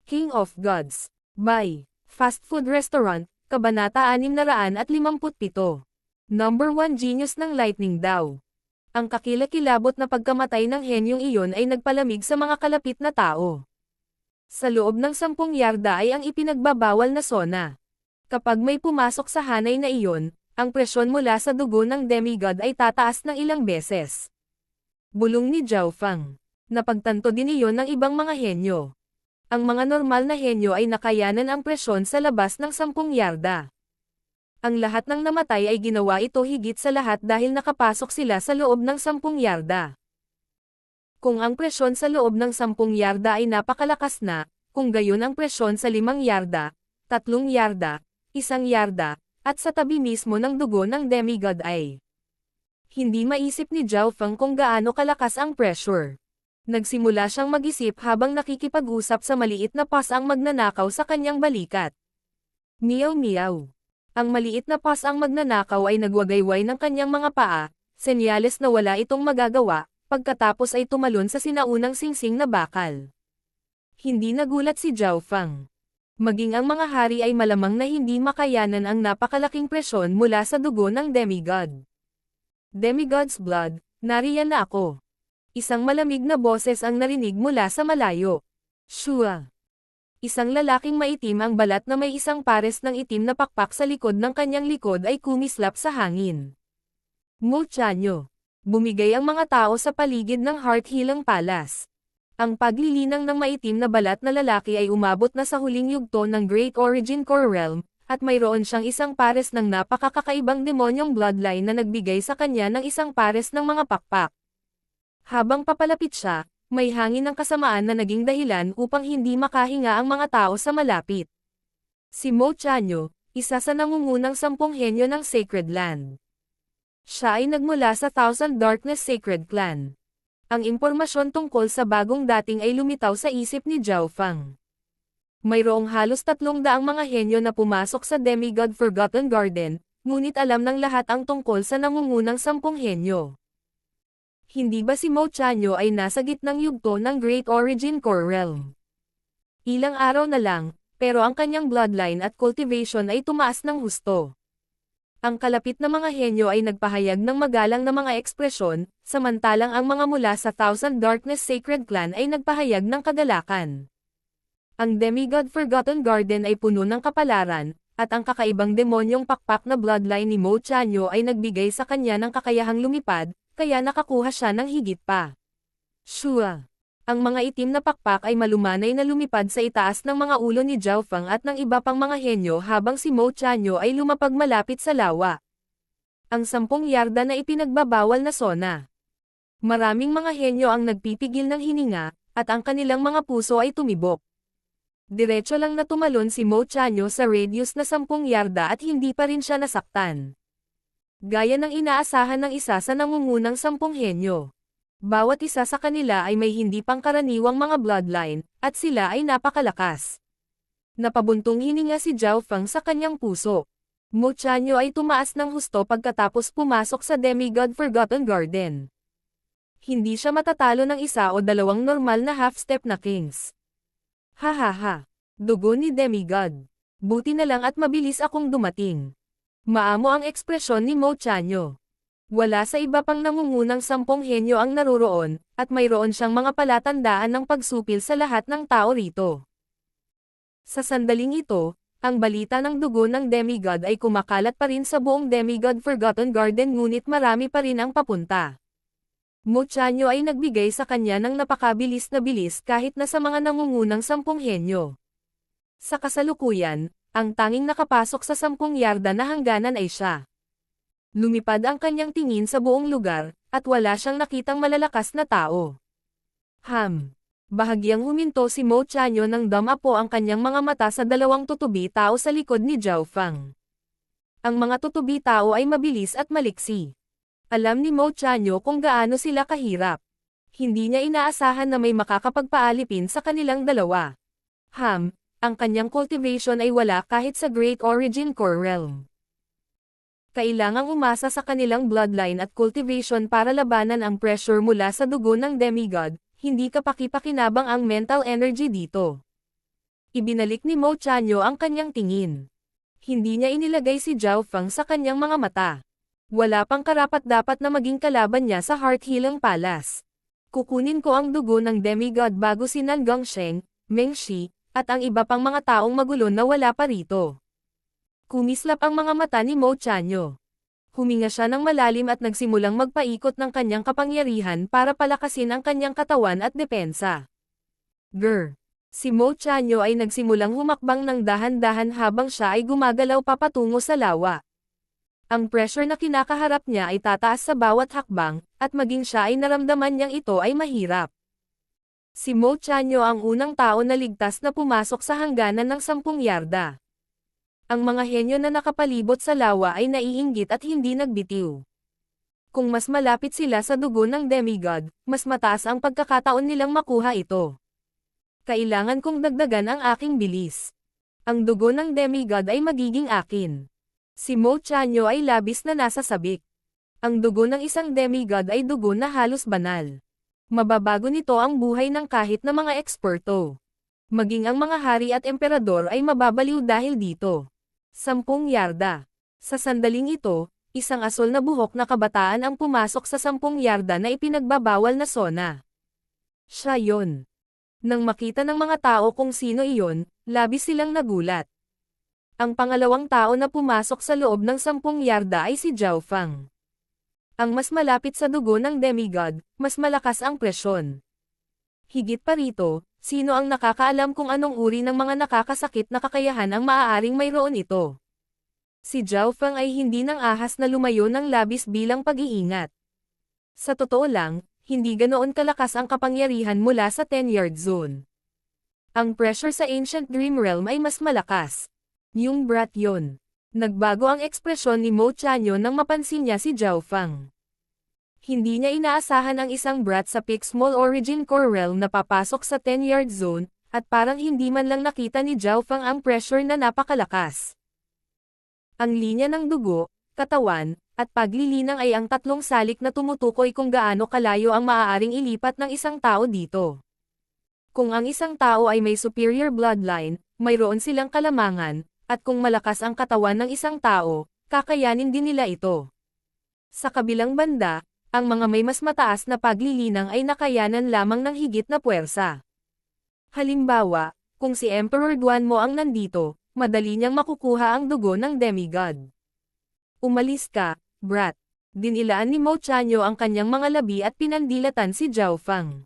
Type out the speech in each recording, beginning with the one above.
King of Gods. By Fast Food Restaurant, Kabanata 657. Number 1 Genius ng Lightning daw. Ang kakilakilabot na pagkamatay ng henyong iyon ay nagpalamig sa mga kalapit na tao. Sa loob ng 10 yarda ay ang ipinagbabawal na sona. Kapag may pumasok sa hanay na iyon, ang presyon mula sa dugo ng demigod ay tataas ng ilang beses. Bulong ni Zhao Feng. Napagtanto din iyon ng ibang mga henyo. Ang mga normal na henyo ay nakayanan ang presyon sa labas ng 10 yarda. Ang lahat ng namatay ay ginawa ito higit sa lahat dahil nakapasok sila sa loob ng 10 yarda. Kung ang presyon sa loob ng 10 yarda ay napakalakas na, kung gayon ang presyon sa 5 yarda, 3 yarda, 1 yarda, at sa tabi mismo ng dugo ng demigod ay hindi maisip ni Zhao Feng kung gaano kalakas ang pressure. Nagsimula siyang mag-isip habang nakikipag-usap sa maliit na pasang magnanakaw sa kanyang balikat. Meow meow. Ang maliit na pasang magnanakaw ay nagwagayway ng kanyang mga paa, senyales na wala itong magagawa, pagkatapos ay tumalon sa sinaunang singsing na bakal. Hindi nagulat si Zhao Feng. Maging ang mga hari ay malamang na hindi makayanan ang napakalaking presyon mula sa dugo ng demigod. Demigod's blood, nariyan na ako. Isang malamig na boses ang narinig mula sa malayo. Shua. Isang lalaking maitim ang balat na may isang pares ng itim na pakpak sa likod ng kanyang likod ay kumislap sa hangin. Mo Chanyo. Bumigay ang mga tao sa paligid ng Heart Hilang Palace. Ang paglilinang ng maitim na balat na lalaki ay umabot na sa huling yugto ng Great Origin Core Realm, at mayroon siyang isang pares ng napakakakaibang demonyong bloodline na nagbigay sa kanya ng isang pares ng mga pakpak. Habang papalapit siya, may hangin ng kasamaan na naging dahilan upang hindi makahinga ang mga tao sa malapit. Si Mo Chanyo, isa sa nangungunang 10 henyo ng Sacred Land. Siya ay nagmula sa Thousand Darkness Sacred Clan. Ang impormasyon tungkol sa bagong dating ay lumitaw sa isip ni Zhao Feng. Mayroong halos 300 mga henyo na pumasok sa Demigod Forgotten Garden, ngunit alam ng lahat ang tungkol sa nangungunang 10 henyo. Hindi ba si Mo Chanyo ay nasa gitnang yugto ng Great Origin Core Realm? Ilang araw na lang, pero ang kanyang bloodline at cultivation ay tumaas ng husto. Ang kalapit na mga henyo ay nagpahayag ng magalang na mga ekspresyon, samantalang ang mga mula sa Thousand Darkness Sacred Clan ay nagpahayag ng kagalakan. Ang Demigod Forgotten Garden ay puno ng kapalaran, at ang kakaibang demonyong pakpak na bloodline ni Mo Chanyo ay nagbigay sa kanya ng kakayahang lumipad, kaya nakakuha siya ng higit pa. Shua. Ang mga itim na pakpak ay malumanay na lumipad sa itaas ng mga ulo ni Zhao Feng at ng iba pang mga henyo habang si Mo Chanyo ay lumapag malapit sa lawa. Ang 10 yarda na ipinagbabawal na sona. Maraming mga henyo ang nagpipigil ng hininga, at ang kanilang mga puso ay tumibok. Diretso lang na tumalon si Mo Chanyo sa radius na 10 yarda at hindi pa rin siya nasaktan. Gaya ng inaasahan ng isa sa nangungunang 10 henyo. Bawat isa sa kanila ay may hindi pangkaraniwang mga bloodline, at sila ay napakalakas. Napabuntong hininga si Zhao Feng sa kanyang puso. Mo Chanyo ay tumaas ng husto pagkatapos pumasok sa Demigod Forgotten Garden. Hindi siya matatalo ng isa o dalawang normal na half-step na kings. Hahaha. Dugo ni Demigod. Buti na lang at mabilis akong dumating. Maamo ang ekspresyon ni Mo Chanyo. Wala sa iba pang nangungunang 10 henyo ang naruroon, at mayroon siyang mga palatandaan ng pagsupil sa lahat ng tao rito. Sa sandaling ito, ang balita ng dugo ng demigod ay kumakalat pa rin sa buong Demigod Forgotten Garden ngunit marami pa rin ang papunta. Mo Chanyo ay nagbigay sa kanya ng napakabilis na bilis kahit na sa mga nangungunang 10 henyo. Sa kasalukuyan, ang tanging nakapasok sa 10 yarda na hangganan ay siya. Lumipad ang kanyang tingin sa buong lugar, at wala siyang nakitang malalakas na tao. Bahagyang huminto si Mo Chanyo nang damapo ang kanyang mga mata sa 2 tutubi tao sa likod ni Zhao Feng. Ang mga tutubi tao ay mabilis at maliksi. Alam ni Mo Chanyo kung gaano sila kahirap. Hindi niya inaasahan na may makakapagpaalipin sa kanilang dalawa. Ang kanyang cultivation ay wala kahit sa Great Origin Core Realm. Kailangang umasa sa kanilang bloodline at cultivation para labanan ang pressure mula sa dugo ng demigod, hindi kapakipakinabang ang mental energy dito. Ibinalik ni Mo Chanyo ang kanyang tingin. Hindi niya inilagay si Zhao Feng sa kanyang mga mata. Wala pang karapat-dapat na maging kalaban niya sa Heart Healing Palace. Kukunin ko ang dugo ng demigod bago si Nan Gongsheng, Meng Shi, at ang iba pang mga taong magulo na wala pa rito. Kumislap ang mga mata ni Mo Chanyo. Huminga siya ng malalim at nagsimulang magpaikot ng kanyang kapangyarihan para palakasin ang kanyang katawan at depensa. Si Mo Chanyo ay nagsimulang humakbang ng dahan-dahan habang siya ay gumagalaw papatungo sa lawa. Ang pressure na kinakaharap niya ay tataas sa bawat hakbang, at maging siya ay naramdaman niyang ito ay mahirap. Si Mo Chanyo ang unang tao na ligtas na pumasok sa hangganan ng 10 yarda. Ang mga henyo na nakapalibot sa lawa ay naiinggit at hindi nagbitiw. Kung mas malapit sila sa dugo ng demigod, mas mataas ang pagkakataon nilang makuha ito. Kailangan kong dagdagan ang aking bilis. Ang dugo ng demigod ay magiging akin. Si Mo Chanyo ay labis na nasa sabik. Ang dugo ng isang demigod ay dugo na halos banal. Mababago nito ang buhay ng kahit na mga eksperto. Maging ang mga hari at emperador ay mababaliw dahil dito. 10 yarda. Sa sandaling ito, isang asol na buhok na kabataan ang pumasok sa 10 yarda na ipinagbabawal na sona. Siya yon. Nang makita ng mga tao kung sino iyon, labis silang nagulat. Ang pangalawang tao na pumasok sa loob ng 10 yarda ay si Zhao Feng. Ang mas malapit sa dugo ng demigod, mas malakas ang presyon. Higit pa rito, sino ang nakakaalam kung anong uri ng mga nakakasakit na kakayahan ang maaaring mayroon ito? Si Zhao Feng ay hindi nang ahas na lumayo ng labis bilang pag-iingat. Sa totoo lang, hindi ganoon kalakas ang kapangyarihan mula sa 10-yard zone. Ang pressure sa Ancient Dream Realm ay mas malakas. Yung brat yon. Nagbago ang ekspresyon ni Mo Chanyo nang mapansin niya si Zhao Feng. Hindi niya inaasahan ang isang brat sa Peak Small Origin Core Realm na papasok sa 10-yard zone, at parang hindi man lang nakita ni Zhao Feng ang pressure na napakalakas. Ang linya ng dugo, katawan, at paglilinang ay ang tatlong salik na tumutukoy kung gaano kalayo ang maaaring ilipat ng isang tao dito. Kung ang isang tao ay may superior bloodline, mayroon silang kalamangan, at kung malakas ang katawan ng isang tao, kakayanin din nila ito. Sa kabilang banda, ang mga may mas mataas na paglilinang ay nakayanan lamang ng higit na puwersa. Halimbawa, kung si Emperor Duanmo ang nandito, madali niyang makukuha ang dugo ng demigod. Umalis ka, brat. Dinilaan ni Mo Chanyo ang kanyang mga labi at pinandilatan si Zhao Feng.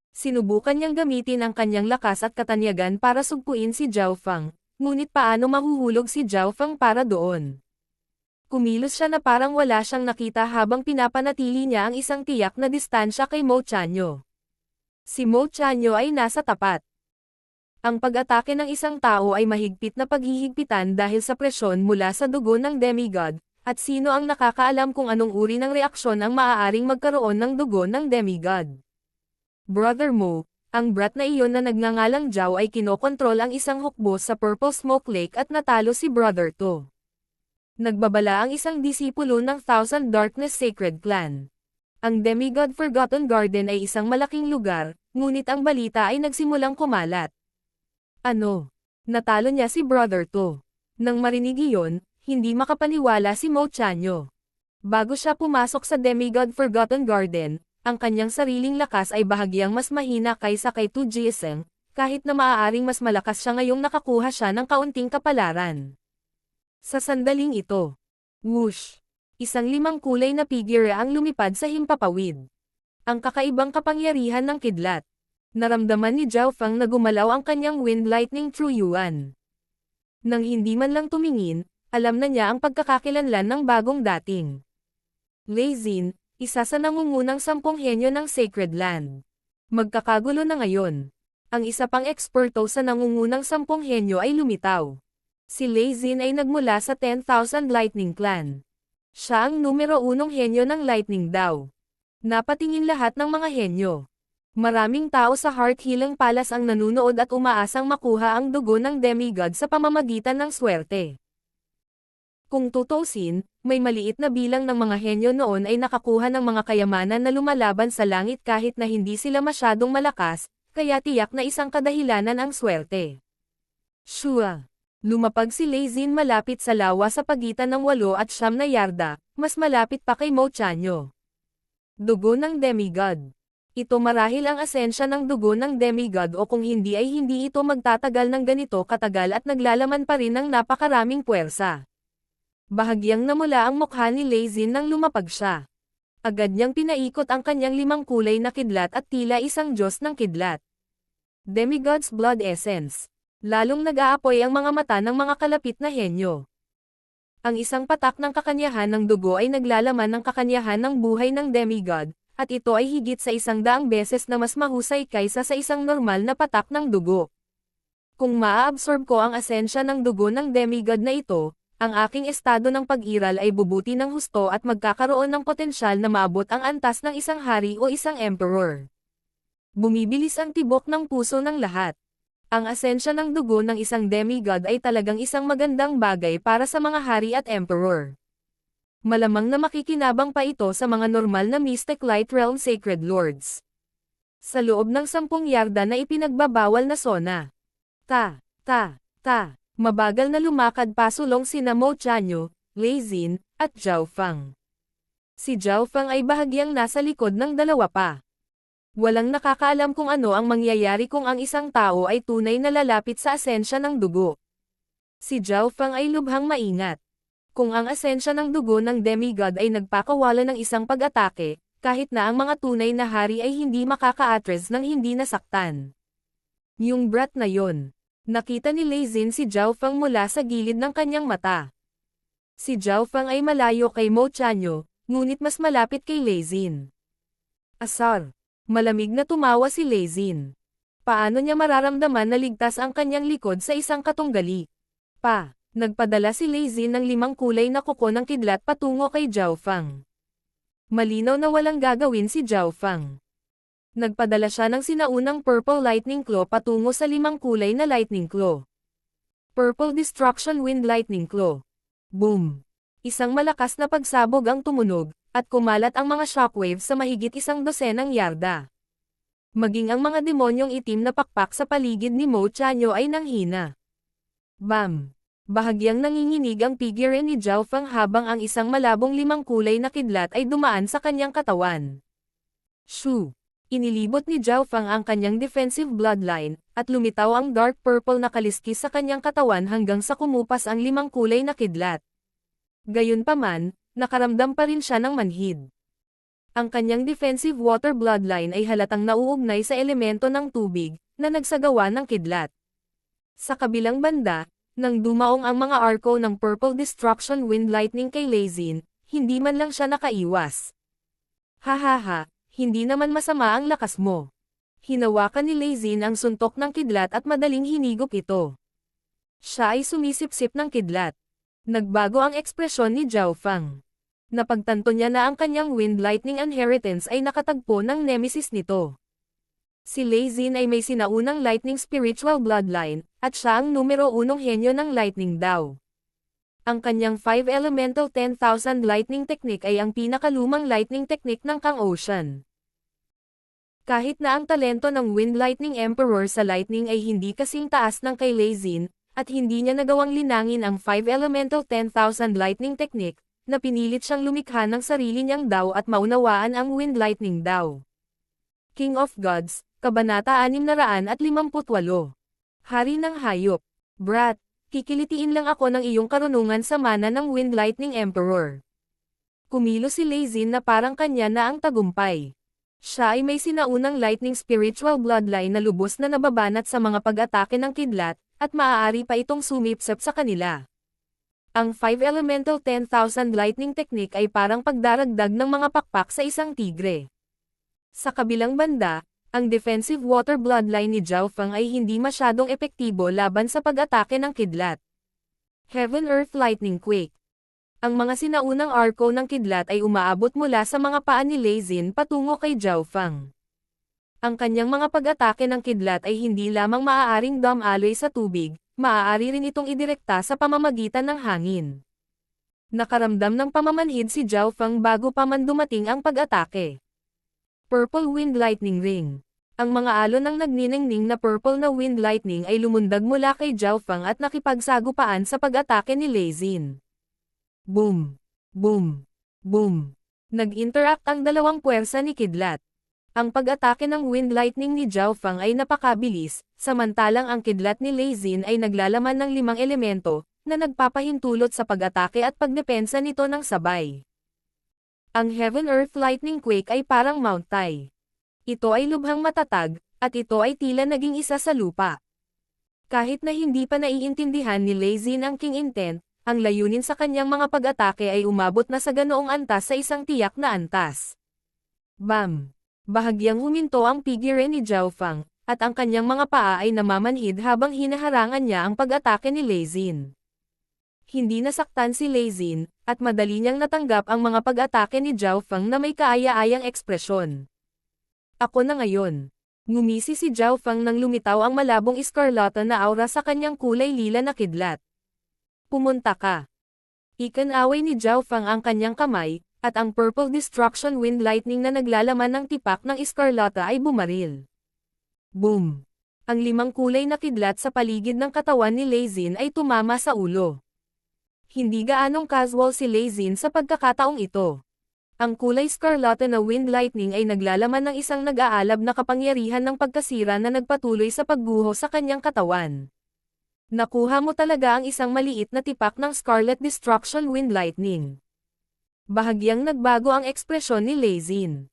Sinubukan niyang gamitin ang kanyang lakas at katanyagan para sugpuin si Zhao Feng, ngunit paano mahuhulog si Zhao Feng para doon? Kumilos siya na parang wala siyang nakita habang pinapanatili niya ang isang tiyak na distansya kay Mo Chanyo. Si Mo Chanyo ay nasa tapat. Ang pag-atake ng isang tao ay mahigpit na paghihigpitan dahil sa presyon mula sa dugo ng demigod, at sino ang nakakaalam kung anong uri ng reaksyon ang maaaring magkaroon ng dugo ng demigod. Brother Mo, ang brat na iyon na nagngangalang Zhao ay kinokontrol ang isang hukbo sa Purple Smoke Lake at natalo si Brother To. Nagbabala ang isang disipulo ng Thousand Darkness Sacred Clan. Ang Demigod Forgotten Garden ay isang malaking lugar, ngunit ang balita ay nagsimulang kumalat. Ano? Natalo niya si Brother To. Nang marinig iyon, hindi makapaniwala si Mo Chanyo. Bago siya pumasok sa Demigod Forgotten Garden, ang kanyang sariling lakas ay bahagyang mas mahina kaysa kay Tu Jieseng, kahit na maaaring mas malakas siya ngayong nakakuha siya ng kaunting kapalaran. Sa sandaling ito, whoosh! Isang 5 kulay na figure ang lumipad sa himpapawid. Ang kakaibang kapangyarihan ng kidlat. Naramdaman ni Zhao Feng na gumalaw ang kanyang Wind Lightning True Yuan. Nang hindi man lang tumingin, alam na niya ang pagkakakilanlan ng bagong dating. Lei Xin, isa sa nangungunang 10 henyo ng Sacred Land. Magkakagulo na ngayon. Ang isa pang eksperto sa nangungunang 10 henyo ay lumitaw. Si Lei Xin ay nagmula sa 10,000 Lightning Clan. Siya ang numero 1 henyo ng Lightning daw. Napatingin lahat ng mga henyo. Maraming tao sa Heart Healing Palace ang nanunood at umaasang makuha ang dugo ng demigod sa pamamagitan ng swerte. Kung tutusin, may maliit na bilang ng mga henyo noon ay nakakuha ng mga kayamanan na lumalaban sa langit kahit na hindi sila masyadong malakas, kaya tiyak na isang kadahilanan ang swerte. Shua. Lumapag si Lei Xin malapit sa lawa sa pagitan ng 8 at 9 na yarda, mas malapit pa kay Mo Chanyo. Dugo ng demigod. Ito marahil ang asensya ng dugo ng demigod o kung hindi ay hindi ito magtatagal ng ganito katagal at naglalaman pa rin ng napakaraming puwersa. Bahagyang namula ang mukha ni Lei Xin nang lumapag siya. Agad niyang pinaikot ang kanyang 5 kulay na kidlat at tila isang Diyos ng kidlat. Demigod's Blood Essence. Lalong nag-aapoy ang mga mata ng mga kalapit na henyo. Ang isang patak ng kakanyahan ng dugo ay naglalaman ng kakanyahan ng buhay ng demigod, at ito ay higit sa 100 beses na mas mahusay kaysa sa isang normal na patak ng dugo. Kung maa-absorb ko ang asensya ng dugo ng demigod na ito, ang aking estado ng pag-iral ay bubuti ng husto at magkakaroon ng potensyal na maabot ang antas ng isang hari o isang emperor. Bumibilis ang tibok ng puso ng lahat. Ang asensya ng dugo ng isang demigod ay talagang isang magandang bagay para sa mga hari at emperor. Malamang na makikinabang pa ito sa mga normal na Mystic Light Realm Sacred Lords. Sa loob ng 10 yarda na ipinagbabawal na zona. Mabagal na lumakad pasulong sina Mo Chanyo, Lei Xin, at Zhao Fang. Si Zhao Fang ay bahagyang nasa likod ng dalawa pa. Walang nakakaalam kung ano ang mangyayari kung ang isang tao ay tunay na lalapit sa asensya ng dugo. Si Zhao Fang ay lubhang maingat. Kung ang asensya ng dugo ng demigod ay nagpakawala ng isang pag-atake, kahit na ang mga tunay na hari ay hindi makaka-atres ng hindi nasaktan. Yung brat na yon. Nakita ni Lei Xin si Zhao Fang mula sa gilid ng kanyang mata. Si Zhao Fang ay malayo kay Mo Chanyo, ngunit mas malapit kay Lei Xin. Asar. Malamig na tumawa si Lei Xin. Paano niya mararamdaman na ligtas ang kanyang likod sa isang katunggali? Nagpadala si Lei Xin ng 5 kulay na kuko ng kidlat patungo kay Zhao Fang. Malinaw na walang gagawin si Zhao Fang. Nagpadala siya ng sinaunang Purple Lightning Claw patungo sa 5 kulay na Lightning Claw. Purple Destruction Wind Lightning Claw. Boom! Isang malakas na pagsabog ang tumunog, at kumalat ang mga shockwaves sa mahigit 100 yarda. Maging ang mga demonyong itim na pakpak sa paligid ni Mo Chanyo ay nanghina. Bam! Bahagyang nanginginig ang figure ni Zhao Fang habang ang isang malabong 5 kulay na kidlat ay dumaan sa kanyang katawan. Shoo! Inilibot ni Zhao Fang ang kanyang defensive bloodline, at lumitaw ang dark purple na kaliskis sa kanyang katawan hanggang sa kumupas ang 5 kulay na kidlat. Gayunpaman, nakaramdam pa rin siya ng manhid. Ang kanyang defensive water bloodline ay halatang nauugnay sa elemento ng tubig, na nagsagawa ng kidlat. Sa kabilang banda, nang dumaong ang mga arko ng Purple Destruction Wind Lightning kay Lei Xin, hindi man lang siya nakaiwas. Hahaha, hindi naman masama ang lakas mo. Hinawakan ni Lei Xin ang suntok ng kidlat at madaling hinigop ito. Siya ay sumisipsip ng kidlat. Nagbago ang ekspresyon ni Zhao Fang. Napagtanto niya na ang kanyang Wind Lightning Inheritance ay nakatagpo ng nemesis nito. Si Lei Xin ay may sinaunang Lightning Spiritual Bloodline, at siya ang numero 1 henyo ng Lightning Dao. Ang kanyang 5 Elemental 10,000 Lightning Technique ay ang pinakalumang lightning technique ng Kang Ocean. Kahit na ang talento ng Wind Lightning Emperor sa lightning ay hindi kasing taas ng kay Lei Xin, at hindi niya nagawang linangin ang 5 Elemental 10,000 Lightning Technique, na pinilit siyang lumikha ng sarili niyang Dao at maunawaan ang Wind Lightning Dao. King of Gods, Kabanata 658. Hari ng Hayop. Brat, kikilitiin lang ako ng iyong karunungan sa mana ng Wind Lightning Emperor. Kumilos si Lei Xin na parang kanya na ang tagumpay. Siya ay may sinaunang Lightning Spiritual Bloodline na lubos na nababanat sa mga pag-atake ng kidlat, at maaari pa itong sumipsep sa kanila. Ang 5 Elemental 10,000 Lightning Technique ay parang pagdaragdag ng mga pakpak sa isang tigre. Sa kabilang banda, ang Defensive Water Bloodline ni Zhao Fang ay hindi masyadong epektibo laban sa pag-atake ng kidlat. Heaven Earth Lightning Quake. Ang mga sinaunang arko ng kidlat ay umaabot mula sa mga paa ni Lei Xin patungo kay Zhao Fang. Ang kanyang mga pag-atake ng kidlat ay hindi lamang maaaring dumaloy sa tubig, maaari rin itong idirekta sa pamamagitan ng hangin. Nakaramdam ng pamamanhid si Zhao Fang bago pa man dumating ang pag-atake. Purple Wind Lightning Ring. Ang mga alon ng nagniningning na purple na wind lightning ay lumundag mula kay Zhao Feng at nakipagsagupaan sa pag-atake ni Lei Xin. Boom! Boom! Boom! Nag-interact ang dalawang puwersa ni Kidlat. Ang pag-atake ng wind lightning ni Zhao Feng ay napakabilis, samantalang ang kidlat ni Lei Xin ay naglalaman ng 5 elemento, na nagpapahintulot sa pag-atake at pagdepensa nito ng sabay. Ang Heaven Earth Lightning Quake ay parang Mount Tai. Ito ay lubhang matatag, at ito ay tila naging isa sa lupa. Kahit na hindi pa naiintindihan ni Lei Xin ang King Intent, ang layunin sa kanyang mga pag-atake ay umabot na sa ganoong antas sa isang tiyak na antas. Bam! Bahagyang huminto ang pigire ni Zhao Feng, at ang kanyang mga paa ay namamanhid habang hinaharangan niya ang pag-atake ni Lei Xin. Hindi nasaktan si Lei Xin, at madali niyang natanggap ang mga pag-atake ni Zhao Feng na may kaaya-ayang ekspresyon. Ako na ngayon. Ngumisi si Zhao Feng nang lumitaw ang malabong iskarlata na aura sa kanyang kulay lila na kidlat. Pumunta ka. Ikanaway ni Zhao Feng ang kanyang kamay, at ang Purple Destruction Wind Lightning na naglalaman ng tipak ng iskarlata ay bumaril. Boom! Ang 5 kulay na kidlat sa paligid ng katawan ni Lei Xin ay tumama sa ulo. Hindi gaanong casual si Lei Xin sa pagkakataong ito. Ang kulay scarlata na wind lightning ay naglalaman ng isang nag-aalab na kapangyarihan ng pagkasira na nagpatuloy sa pagguho sa kanyang katawan. Nakuha mo talaga ang isang maliit na tipak ng Scarlet Destruction Wind Lightning. Bahagyang nagbago ang ekspresyon ni Lei Xin.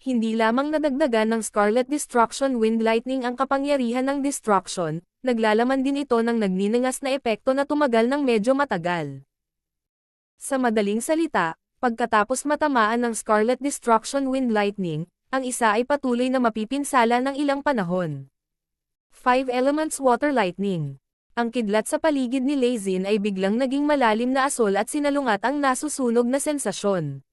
Hindi lamang nadagdagan ng Scarlet Destruction Wind Lightning ang kapangyarihan ng destruction, naglalaman din ito ng nagniningas na epekto na tumagal ng medyo matagal. Sa madaling salita, pagkatapos matamaan ng Scarlet Destruction Wind Lightning, ang isa ay patuloy na mapipinsala ng ilang panahon. 5 Elements Water Lightning. Ang kidlat sa paligid ni Lei Xin ay biglang naging malalim na asol at sinalungat ang nasusunog na sensasyon.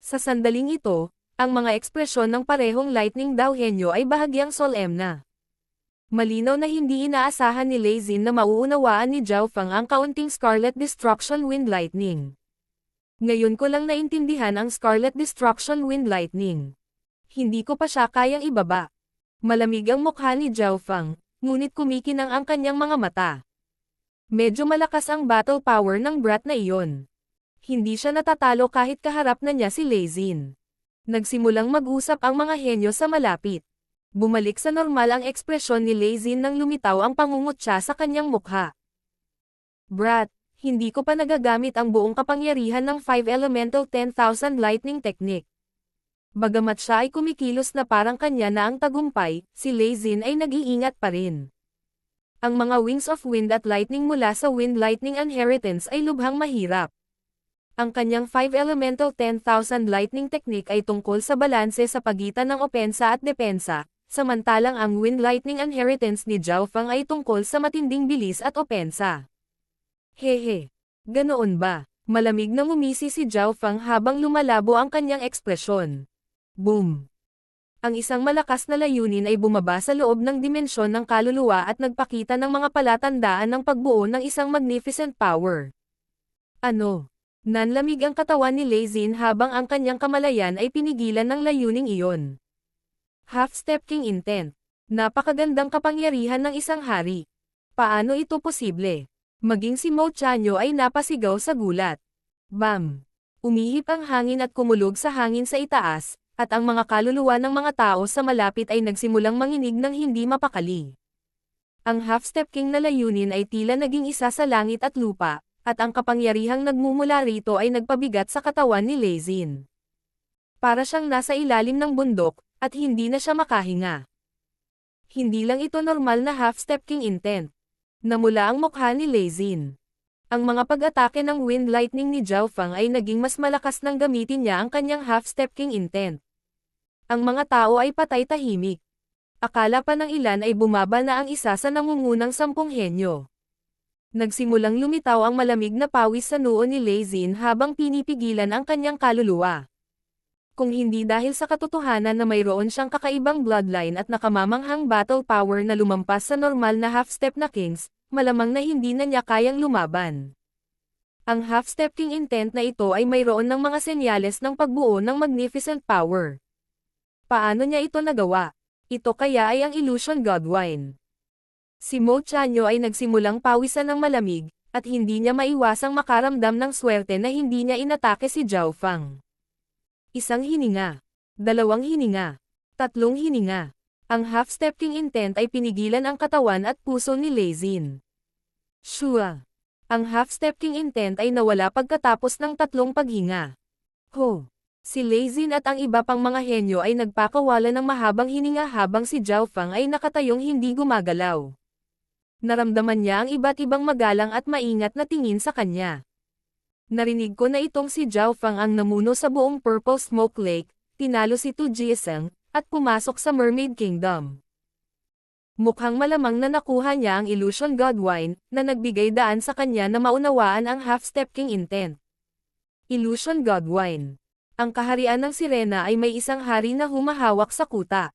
Sa sandaling ito, ang mga ekspresyon ng parehong lightning daw henyo ay bahagyang solemna. Malinaw na hindi inaasahan ni Lei Xin na mauunawaan ni Zhao Feng ang kaunting Scarlet Destruction Wind Lightning. Ngayon ko lang naintindihan ang Scarlet Destruction Wind Lightning. Hindi ko pa siya kayang ibaba. Malamig ang mukha ni Zhao Feng, ngunit kumikinang ang kanyang mga mata. Medyo malakas ang battle power ng brat na iyon. Hindi siya natatalo kahit kaharap na niya si Lei Xin. Nagsimulang mag-usap ang mga henyo sa malapit. Bumalik sa normal ang ekspresyon ni Lei Xin nang lumitaw ang pangungutya sa kanyang mukha. Brat, hindi ko pa nagagamit ang buong kapangyarihan ng 5 Elemental 10,000 Lightning Technique. Bagamat siya ay kumikilos na parang kanya na ang tagumpay, si Lei Xin ay nag-iingat pa rin. Ang mga Wings of Wind at Lightning mula sa Wind Lightning Inheritance ay lubhang mahirap. Ang kanyang 5 Elemental 10,000 Lightning Technique ay tungkol sa balanse sa pagitan ng opensa at depensa, samantalang ang Wind Lightning Inheritance ni Zhao Feng ay tungkol sa matinding bilis at opensa. Hehe. Ganoon ba? Malamig na ngumisi si Zhao Feng habang lumalabo ang kanyang ekspresyon. Boom! Ang isang malakas na layunin ay bumaba sa loob ng dimensyon ng kaluluwa at nagpakita ng mga palatandaan ng pagbuo ng isang magnificent power. Ano? Nanlamig ang katawan ni Lei Xin habang ang kanyang kamalayan ay pinigilan ng layuning iyon. Half-Step King Intent. Napakagandang kapangyarihan ng isang hari. Paano ito posible? Maging si Mo Chanyo ay napasigaw sa gulat. Bam! Umihip ang hangin at kumulog sa hangin sa itaas, at ang mga kaluluwa ng mga tao sa malapit ay nagsimulang manginig ng hindi mapakali. Ang Half-Step King na layunin ay tila naging isa sa langit at lupa, at ang kapangyarihang nagmumula rito ay nagpabigat sa katawan ni Lei Xin. Para siyang nasa ilalim ng bundok, at hindi na siya makahinga. Hindi lang ito normal na Half-Step King Intent. Namula ang mukha ni Lei Xin. Ang mga pag-atake ng Wind Lightning ni Zhao Feng ay naging mas malakas nang gamitin niya ang kanyang Half-Step King Intent. Ang mga tao ay patay tahimik. Akala pa ng ilan ay bumaba na ang isa sa nangungunang 10 henyo. Nagsimulang lumitaw ang malamig na pawis sa noo ni Lei Xin habang pinipigilan ang kanyang kaluluwa. Kung hindi dahil sa katotohanan na mayroon siyang kakaibang bloodline at nakamamanghang battle power na lumampas sa normal na half-step na kings, malamang na hindi na niya kayang lumaban. Ang half-step king intent na ito ay mayroon ng mga senyales ng pagbuo ng magnificent power. Paano niya ito nagawa? Ito kaya ay ang Illusion God Wine. Si Mo Chanyo ay nagsimulang pawisan ng malamig, at hindi niya maiwasang makaramdam ng swerte na hindi niya inatake si Zhao Fang. Isang hininga. Dalawang hininga. Tatlong hininga. Ang half-step king intent ay pinigilan ang katawan at puso ni Lei Xin. Shua. Ang half-step king intent ay nawala pagkatapos ng tatlong paghinga. Ho. Si Lei Xin at ang iba pang mga henyo ay nagpakawala ng mahabang hininga habang si Zhao Fang ay nakatayong hindi gumagalaw. Naramdaman niya ang iba't ibang magalang at maingat na tingin sa kanya. Narinig ko na itong si Zhao Fang ang namuno sa buong Purple Smoke Lake, tinalo si Tu Jieseng, at pumasok sa Mermaid Kingdom. Mukhang malamang na nakuha niya ang Illusion God Wine, na nagbigay daan sa kanya na maunawaan ang half-step king intent. Illusion God Wine. Ang kaharian ng sirena ay may isang hari na humahawak sa kuta.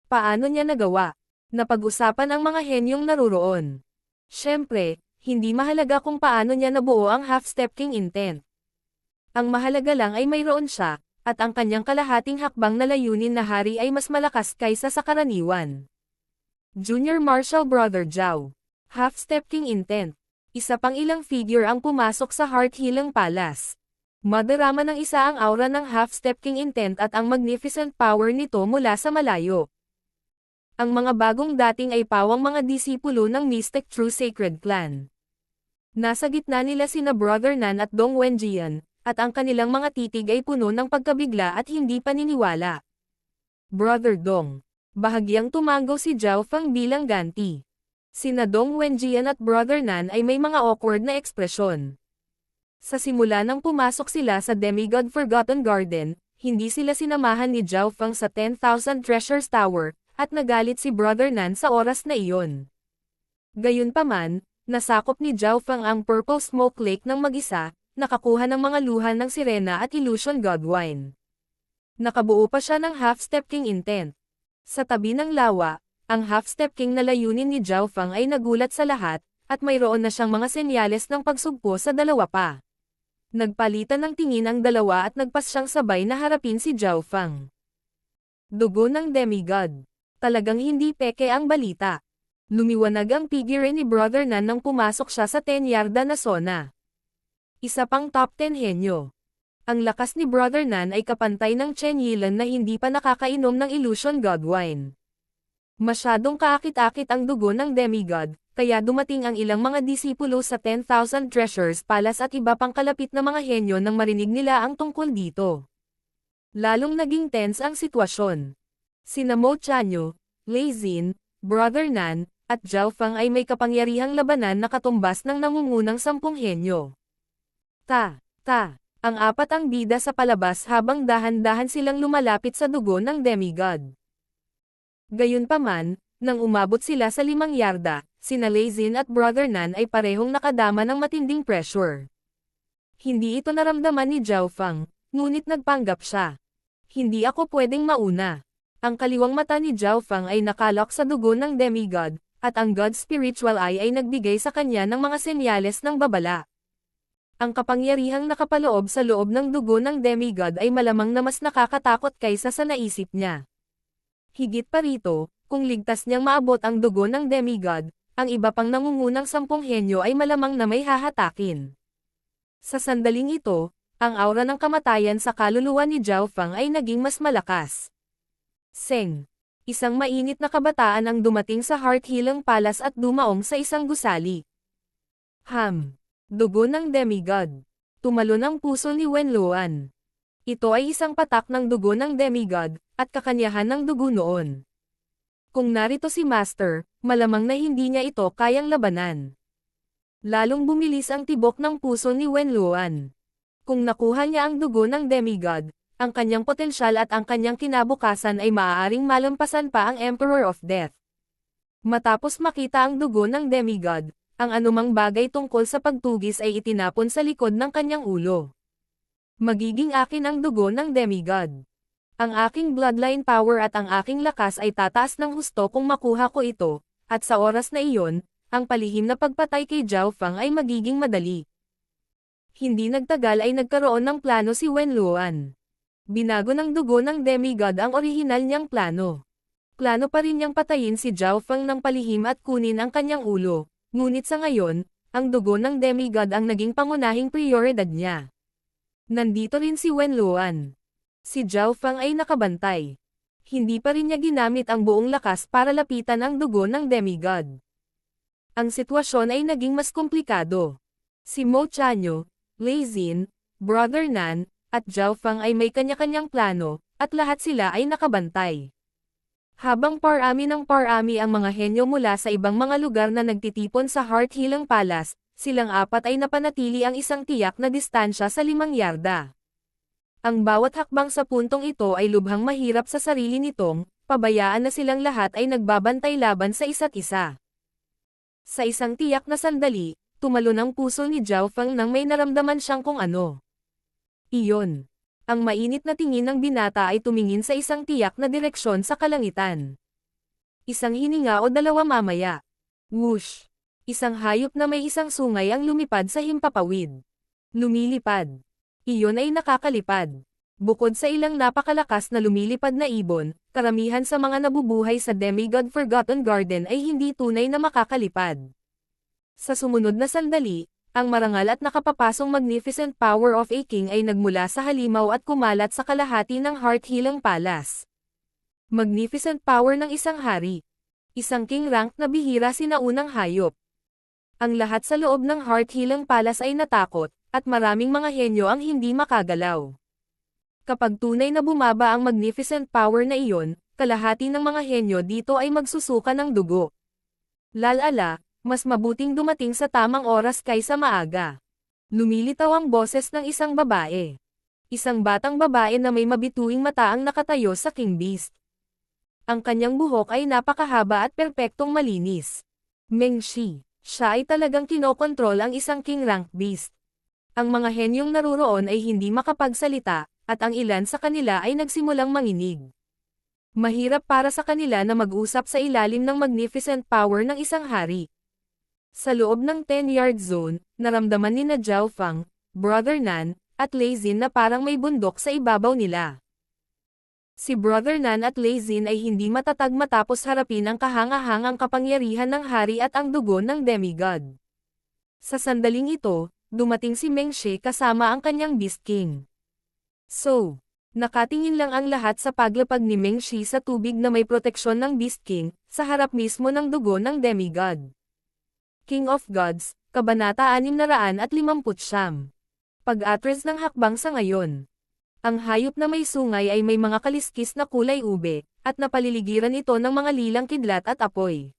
Paano niya nagawa? Napag-usapan ang mga henyong naruroon. Siyempre, hindi mahalaga kung paano niya nabuo ang half-step king intent. Ang mahalaga lang ay mayroon siya, at ang kanyang kalahating hakbang na layunin na hari ay mas malakas kaysa sa karaniwan. Junior Marshal Brother Zhao. Half-step king intent. Isa pang ilang figure ang pumasok sa Heart Healing Palace. Madarama ng isa ang aura ng half-step king intent at ang magnificent power nito mula sa malayo. Ang mga bagong dating ay pawang mga disipulo ng Mystic True Sacred Clan. Nasa gitna nila sina Brother Nan at Dong Wenjian, at ang kanilang mga titig ay puno ng pagkabigla at hindi paniniwala. Brother Dong. Bahagyang tumango si Zhao Fang bilang ganti. Sina Dong Wenjian at Brother Nan ay may mga awkward na ekspresyon. Sa simula nang pumasok sila sa Demigod Forgotten Garden, hindi sila sinamahan ni Zhao Fang sa 10,000 Treasures Tower, at nagalit si Brother Nan sa oras na iyon. Gayunpaman, nasakop ni Zhao Fang ang Purple Smoke Lake ng mag-isa, nakakuha ng mga luhan ng sirena at Illusion God Wine. Nakabuo pa siya ng half-step king intent. Sa tabi ng lawa, ang half-step king na layunin ni Zhao Fang ay nagulat sa lahat, at mayroon na siyang mga senyales ng pagsugpo sa dalawa pa. Nagpalitan ng tingin ang dalawa at nagpas siyang sabay na harapin si Zhao Fang. Dugo ng Demigod. Talagang hindi peke ang balita. Lumiwanag ang figure ni Brother Nan nang pumasok siya sa 10-yarda na zona. Isa pang top 10 henyo. Ang lakas ni Brother Nan ay kapantay ng Chen Yilan na hindi pa nakakainom ng Illusion God Wine. Masyadong kaakit-akit ang dugo ng Demigod, kaya dumating ang ilang mga disipulo sa 10,000 Treasures Palace at iba pang kalapit na mga henyo nang marinig nila ang tungkol dito. Lalong naging tense ang sitwasyon. Sina Mo Chanyo, Lei Xin, Brother Nan, at Zhao Fang ay may kapangyarihang labanan na katumbas ng nangungunang 10 henyo. Ang apat ang bida sa palabas habang dahan-dahan silang lumalapit sa dugo ng Demigod. Gayunpaman, nang umabot sila sa 5 yarda, sina Lei Xin at Brother Nan ay parehong nakadama ng matinding pressure. Hindi ito naramdaman ni Zhao Fang, ngunit nagpanggap siya. Hindi ako pwedeng mauna. Ang kaliwang mata ni Zhao Fang ay nakalok sa dugo ng Demigod, at ang God's Spiritual Eye ay nagbigay sa kanya ng mga senyales ng babala. Ang kapangyarihang nakapaloob sa loob ng dugo ng Demigod ay malamang na mas nakakatakot kaysa sa naisip niya. Higit pa rito, kung ligtas niyang maabot ang dugo ng Demigod, ang iba pang nangungunang 10 henyo ay malamang na may hahatakin. Sa sandaling ito, ang aura ng kamatayan sa kaluluwa ni Zhao Fang ay naging mas malakas. Seng. Isang mainit na kabataan ang dumating sa Heart Healing Palace at dumaong sa isang gusali. Dugo ng Demigod. Tumalon ang puso ni Wenluan. Ito ay isang patak ng dugo ng Demigod, at kakanyahan ng dugo noon. Kung narito si Master, malamang na hindi niya ito kayang labanan. Lalong bumilis ang tibok ng puso ni Wenluan. Kung nakuha niya ang dugo ng Demigod, ang kanyang potensyal at ang kanyang kinabukasan ay maaaring malampasan pa ang Emperor of Death. Matapos makita ang dugo ng Demigod, ang anumang bagay tungkol sa pagtugis ay itinapon sa likod ng kanyang ulo. Magiging akin ang dugo ng Demigod. Ang aking bloodline power at ang aking lakas ay tataas ng husto kung makuha ko ito, at sa oras na iyon, ang palihim na pagpatay kay Zhao Fang ay magiging madali. Hindi nagtagal ay nagkaroon ng plano si Wenluan. Binago ng dugo ng Demigod ang orihinal niyang plano. Plano pa rin niyang patayin si Zhao Feng ng palihim at kunin ang kanyang ulo, ngunit sa ngayon, ang dugo ng demigod ang naging pangunahing prioridad niya. Nandito rin si Wen Luan. Si Zhao Feng ay nakabantay. Hindi pa rin niya ginamit ang buong lakas para lapitan ang dugo ng demigod. Ang sitwasyon ay naging mas komplikado. Si Mo Chanyo, Lei Xin, Brother Nan, at Zhao Feng ay may kanya-kanyang plano, at lahat sila ay nakabantay. Habang parami ng parami ang mga henyo mula sa ibang mga lugar na nagtitipon sa Heart Hilang Palace, silang apat ay napanatili ang isang tiyak na distansya sa 5 yarda. Ang bawat hakbang sa puntong ito ay lubhang mahirap sa sarili nitong, pabayaan na silang lahat ay nagbabantay laban sa isa't isa. Sa isang tiyak na sandali, tumalon ang puso ni Zhao Feng nang may naramdaman siyang kung ano. Iyon. Ang mainit na tingin ng binata ay tumingin sa isang tiyak na direksyon sa kalangitan. Isang hininga o dalawa mamaya. Whoosh! Isang hayop na may isang sungay ang lumipad sa himpapawid. Lumilipad. Iyon ay nakakalipad. Bukod sa ilang napakalakas na lumilipad na ibon, karamihan sa mga nabubuhay sa Demigod Forgotten Garden ay hindi tunay na makakalipad. Sa sumunod na sandali, ang marangal at nakapapasong magnificent power of a king ay nagmula sa halimaw at kumalat sa kalahati ng Heart Hilang Palace. Magnificent power ng isang hari. Isang king rank na bihira sinaunang hayop. Ang lahat sa loob ng Heart Hilang Palace ay natakot, at maraming mga henyo ang hindi makagalaw. Kapag tunay na bumaba ang magnificent power na iyon, kalahati ng mga henyo dito ay magsusuka ng dugo. Lalala, mas mabuting dumating sa tamang oras kaysa maaga. Lumilitaw ang boses ng isang babae. Isang batang babae na may mabituing mata ang nakatayo sa King Beast. Ang kanyang buhok ay napakahaba at perpektong malinis. Meng Shi, siya ay talagang kinokontrol ang isang King Rank Beast. Ang mga henyong naruroon ay hindi makapagsalita, at ang ilan sa kanila ay nagsimulang manginig. Mahirap para sa kanila na mag-usap sa ilalim ng magnificent power ng isang hari. Sa loob ng 10-yard zone, naramdaman ni Zhao Feng, Brother Nan, at Lei Xin na parang may bundok sa ibabaw nila. Si Brother Nan at Lei Xin ay hindi matatag matapos harapin ang kahangahangang kapangyarihan ng hari at ang dugo ng demigod. Sa sandaling ito, dumating si Meng Shi kasama ang kanyang Beast King. So, nakatingin lang ang lahat sa paglapag ni Meng Shi sa tubig na may proteksyon ng Beast King, sa harap mismo ng dugo ng demigod. King of Gods, Kabanata 659. Pag-atres ng hakbang sa ngayon. Ang hayop na may sungay ay may mga kaliskis na kulay ube, at napaliligiran ito ng mga lilang kidlat at apoy.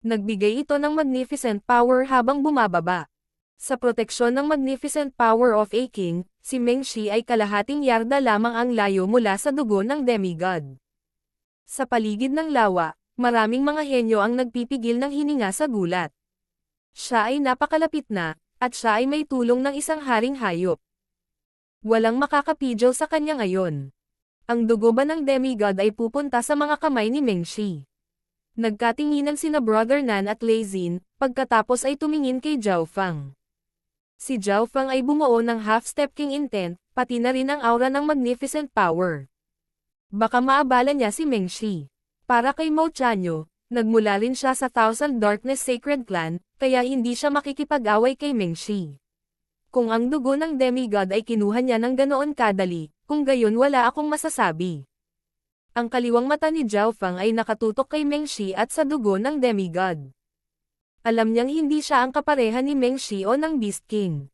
Nagbigay ito ng magnificent power habang bumababa. Sa proteksyon ng magnificent power of a king, si Meng Shi ay kalahating yarda lamang ang layo mula sa dugo ng demigod. Sa paligid ng lawa, maraming mga henyo ang nagpipigil ng hininga sa gulat. Siya ay napakalapit na, at siya ay may tulong ng isang haring hayop. Walang makakapidyo sa kanya ngayon. Ang dugo ba ng demigod ay pupunta sa mga kamay ni Meng Shi? Nagkatinginan sina Brother Nan at Lei Xin, pagkatapos ay tumingin kay Zhao Feng. Si Zhao Feng ay bumuo ng half-step king intent, pati na rin ang aura ng magnificent power. Baka maabala niya si Meng Shi. Para kay Mo Chanyo, nagmula rin siya sa Thousand Darkness Sacred Clan, kaya hindi siya makikipag-away kay Meng Shi. Kung ang dugo ng demigod ay kinuha niya ng ganoon kadali, kung gayon wala akong masasabi. Ang kaliwang mata ni Zhao Feng ay nakatutok kay Meng Shi at sa dugo ng demigod. Alam niyang hindi siya ang kapareha ni Meng Shi o ng Beast King.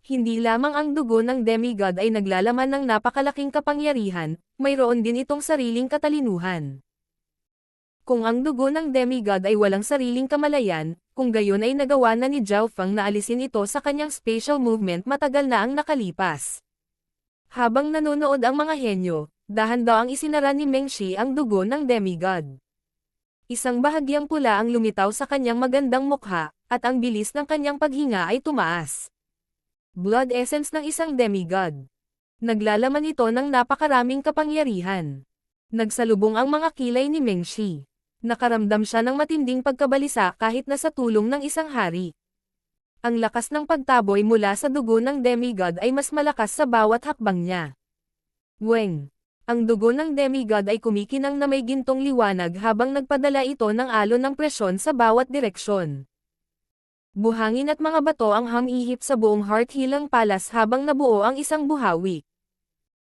Hindi lamang ang dugo ng demigod ay naglalaman ng napakalaking kapangyarihan, mayroon din itong sariling katalinuhan. Kung ang dugo ng demigod ay walang sariling kamalayan, kung gayon ay nagawa na ni Zhao Feng na alisin ito sa kanyang spatial movement matagal na ang nakalipas. Habang nanonood ang mga henyo, dahan-daang isinara ni Meng Shi ang dugo ng demigod. Isang bahagyang pula ang lumitaw sa kanyang magandang mukha, at ang bilis ng kanyang paghinga ay tumaas. Blood essence ng isang demigod. Naglalaman ito ng napakaraming kapangyarihan. Nagsalubong ang mga kilay ni Meng Shi. Nakaramdam siya ng matinding pagkabalisa kahit na sa tulong ng isang hari. Ang lakas ng pagtaboy mula sa dugo ng demigod ay mas malakas sa bawat hakbang niya. Weng! Ang dugo ng demigod ay kumikinang na may gintong liwanag habang nagpadala ito ng alon ng presyon sa bawat direksyon. Buhangin at mga bato ang hamihip sa buong Heart Hill Palace habang nabuo ang isang buhawi.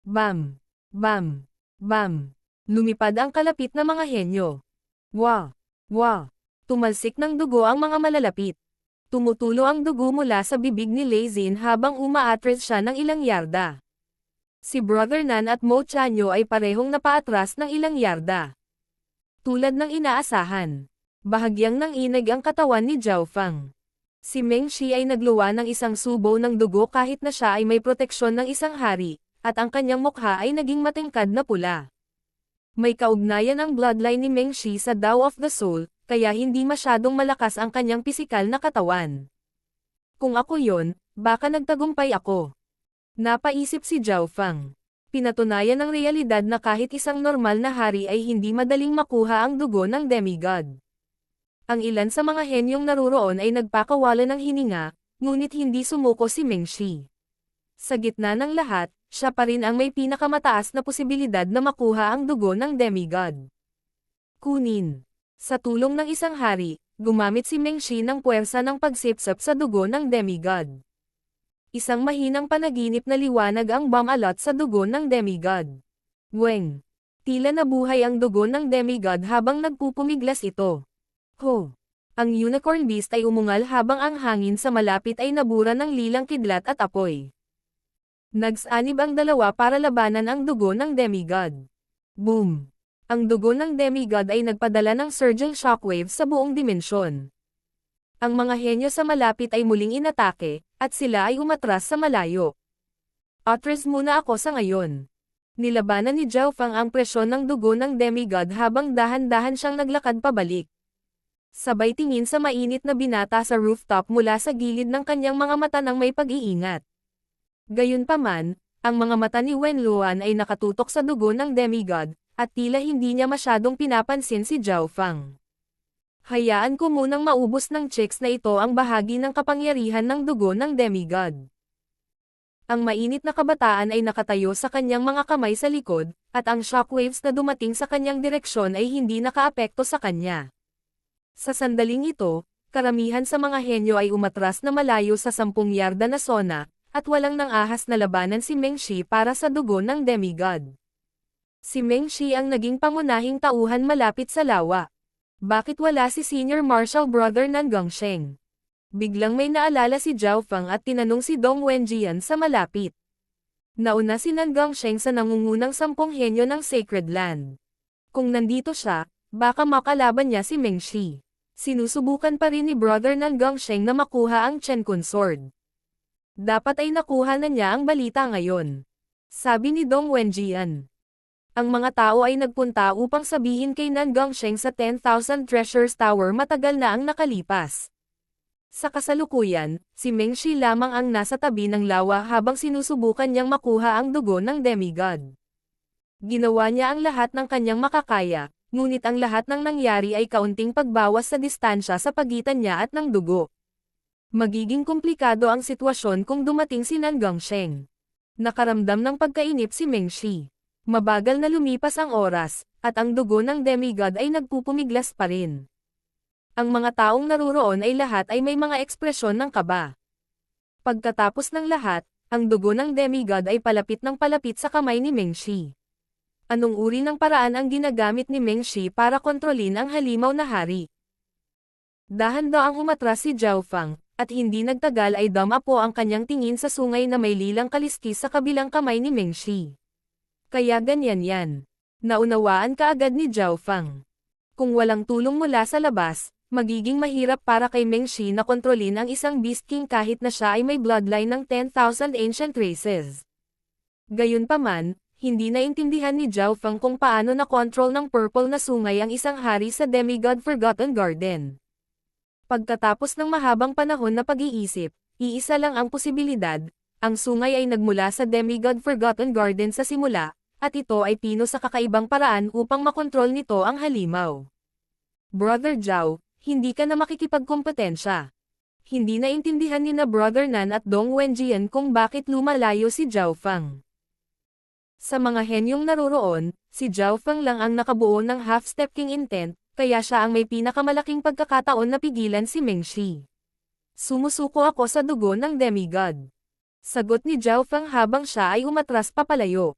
Bam! Bam! Bam! Lumipad ang kalapit na mga henyo. Wah! Wah! Tumalsik ng dugo ang mga malalapit. Tumutulo ang dugo mula sa bibig ni Lei Xin habang umaatras siya ng ilang yarda. Si Brother Nan at Mo Chanyo ay parehong napaatras ng ilang yarda. Tulad ng inaasahan, bahagyang nanginig ang katawan ni Zhao Fang. Si Meng Shi ay nagluwa ng isang subo ng dugo kahit na siya ay may proteksyon ng isang hari, at ang kanyang mukha ay naging matingkad na pula. May kaugnayan ang bloodline ni Meng Shi sa Tao of the Soul, kaya hindi masyadong malakas ang kanyang pisikal na katawan. Kung ako yon, baka nagtagumpay ako. Napaisip si Zhao Fang. Pinatunayan ng realidad na kahit isang normal na hari ay hindi madaling makuha ang dugo ng demigod. Ang ilan sa mga henyong naruroon ay nagpakawala ng hininga, ngunit hindi sumuko si Meng Shi. Sa gitna ng lahat, siya pa rin ang may pinakamataas na posibilidad na makuha ang dugo ng demigod. Kunin. Sa tulong ng isang hari, gumamit si Meng Shi ng puwersa ng pagsipsap sa dugo ng demigod. Isang mahinang panaginip na liwanag ang bumalot sa dugo ng demigod. Weng! Tila nabuhay ang dugo ng demigod habang nagpupumiglas ito. Ho! Ang unicorn beast ay umungal habang ang hangin sa malapit ay nabura ng lilang kidlat at apoy. Nagsanib ang dalawa para labanan ang dugo ng demigod. Boom! Ang dugo ng demigod ay nagpadala ng surging shockwave sa buong dimensyon. Ang mga henyo sa malapit ay muling inatake, at sila ay umatras sa malayo. Atras muna ako sa ngayon. Nilabanan ni Zhao Fang ang presyon ng dugo ng demigod habang dahan-dahan siyang naglakad pabalik. Sabay tingin sa mainit na binata sa rooftop mula sa gilid ng kanyang mga mata ng may pag-iingat. Gayunpaman, ang mga mata ni Wen Luan ay nakatutok sa dugo ng demigod, at tila hindi niya masyadong pinapansin si Zhao Fang. Hayaan ko munang maubos ng chicks na ito ang bahagi ng kapangyarihan ng dugo ng demigod. Ang mainit na kabataan ay nakatayo sa kanyang mga kamay sa likod, at ang shockwaves na dumating sa kanyang direksyon ay hindi nakaapekto sa kanya. Sa sandaling ito, karamihan sa mga henyo ay umatras na malayo sa 10 yarda na sona, at walang nang ahas na labanan si Meng Shi para sa dugo ng demigod. Si Meng Shi ang naging pangunahing tauhan malapit sa lawa. Bakit wala si Senior Marshal Brother Nan Gongsheng? Biglang may naalala si Zhao Fang at tinanong si Dong Wenjian sa malapit. Nauna si Nan Gongsheng sa nangungunang 10 henyo ng Sacred Land. Kung nandito siya, baka makalaban niya si Meng Shi. Sinusubukan pa rin ni Brother Nan Gongsheng na makuha ang Chenkun Sword. Dapat ay nakuha na niya ang balita ngayon. Sabi ni Dong Wenjian. Ang mga tao ay nagpunta upang sabihin kay Nan Gongsheng sa 10,000 Treasures Tower matagal na ang nakalipas. Sa kasalukuyan, si Meng Shi lamang ang nasa tabi ng lawa habang sinusubukan niyang makuha ang dugo ng demigod. Ginawa niya ang lahat ng kanyang makakaya, ngunit ang lahat ng nangyari ay kaunting pagbawas sa distansya sa pagitan niya at ng dugo. Magiging komplikado ang sitwasyon kung dumating si Nan Gongsheng. Nakaramdam ng pagkainip si Meng Shi. Mabagal na lumipas ang oras, at ang dugo ng demigod ay nagpupumiglas pa rin. Ang mga taong naruroon ay lahat ay may mga ekspresyon ng kaba. Pagkatapos ng lahat, ang dugo ng demigod ay palapit ng palapit sa kamay ni Meng Shi. Anong uri ng paraan ang ginagamit ni Meng Shi para kontrolin ang halimaw na hari? Dahan-daang umatras si Zhao Fang, at hindi nagtagal ay damapo ang kanyang tingin sa sungay na may lilang kaliskis sa kabilang kamay ni Meng Shi. Kaya ganyan yan. Naunawaan kaagad ni Zhao Fang. Kung walang tulong mula sa labas, magiging mahirap para kay Meng Shi na kontrolin ang isang Beast King kahit na siya ay may bloodline ng 10,000 ancient races. Gayunpaman, hindi naintindihan ni Zhao Fang kung paano na-control ng purple na sungay ang isang hari sa Demigod Forgotten Garden. Pagkatapos ng mahabang panahon na pag-iisip, iisa lang ang posibilidad, ang sungay ay nagmula sa Demigod Forgotten Garden sa simula, at ito ay pino sa kakaibang paraan upang makontrol nito ang halimaw. Brother Zhao, hindi ka na makikipagkompetensya. Hindi naintindihan ni na Brother Nan at Dong Wenjian kung bakit lumalayo si Zhao Fang. Sa mga henyong naroroon, si Zhao Feng lang ang nakabuo ng half-step king intent, kaya siya ang may pinakamalaking pagkakataon na pigilan si Meng Shi. Sumusuko ako sa dugo ng demigod. Sagot ni Zhao Feng habang siya ay umatras papalayo.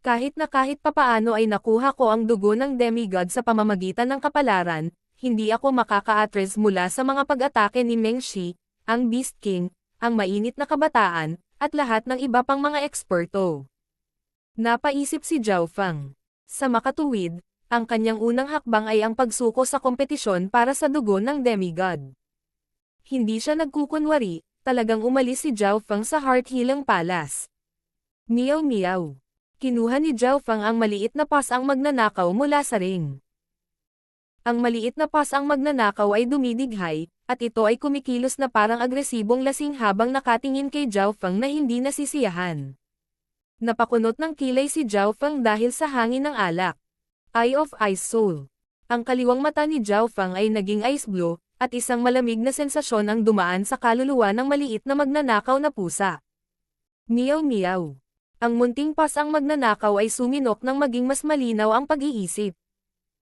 Kahit papaano ay nakuha ko ang dugo ng demigod sa pamamagitan ng kapalaran, hindi ako makaka-atres mula sa mga pag-atake ni Meng Shi, ang Beast King, ang mainit na kabataan, at lahat ng iba pang mga eksperto. Napaisip si Zhao Feng. Sa makatuwid, ang kanyang unang hakbang ay ang pagsuko sa kompetisyon para sa dugo ng demigod. Hindi siya nagkukunwari, talagang umalis si Zhao Feng sa Heart Healing Palace. Meow meow. Kinuha ni Zhao Feng ang maliit na pas ang magnanakaw mula sa ring. Ang maliit na pas ang magnanakaw ay dumidighay, at ito ay kumikilos na parang agresibong lasing habang nakatingin kay Zhao Feng na hindi nasisiyahan. Napakunot ng kilay si Zhao Feng dahil sa hangin ng alak. Eye of Ice Soul. Ang kaliwang mata ni Zhao Feng ay naging ice blue, at isang malamig na sensasyon ang dumaan sa kaluluwa ng maliit na magnanakaw na pusa. Meow meow. Ang munting pas ang magnanakaw ay suminok nang maging mas malinaw ang pag-iisip.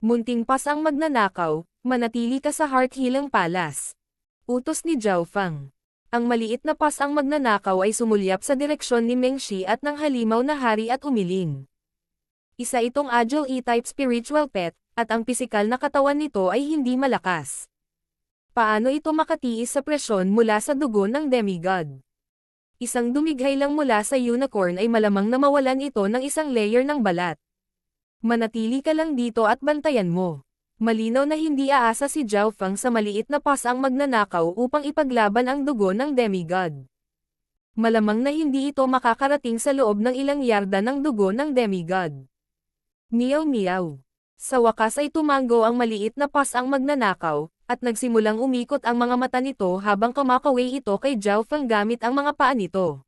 Munting pas ang magnanakaw, manatili ka sa Heart Healing Palace. Utos ni Zhao Feng. Ang maliit na pas ang magnanakaw ay sumulyap sa direksyon ni Meng Shi at ng halimaw na hari at umiling. Isa itong Agile E-type spiritual pet, at ang pisikal na katawan nito ay hindi malakas. Paano ito makatiis sa presyon mula sa dugo ng demigod? Isang dumighay lang mula sa unicorn ay malamang na mawalan ito ng isang layer ng balat. Manatili ka lang dito at bantayan mo. Malinaw na hindi aasa si Zhao Feng sa maliit na pas ang magnanakaw upang ipaglaban ang dugo ng demigod. Malamang na hindi ito makakarating sa loob ng ilang yarda ng dugo ng demigod. Meow meow. Sa wakas ay tumango ang maliit na pas ang magnanakaw, at nagsimulang umikot ang mga mata nito habang kumakaway ito kay Zhao Feng gamit ang mga paa nito.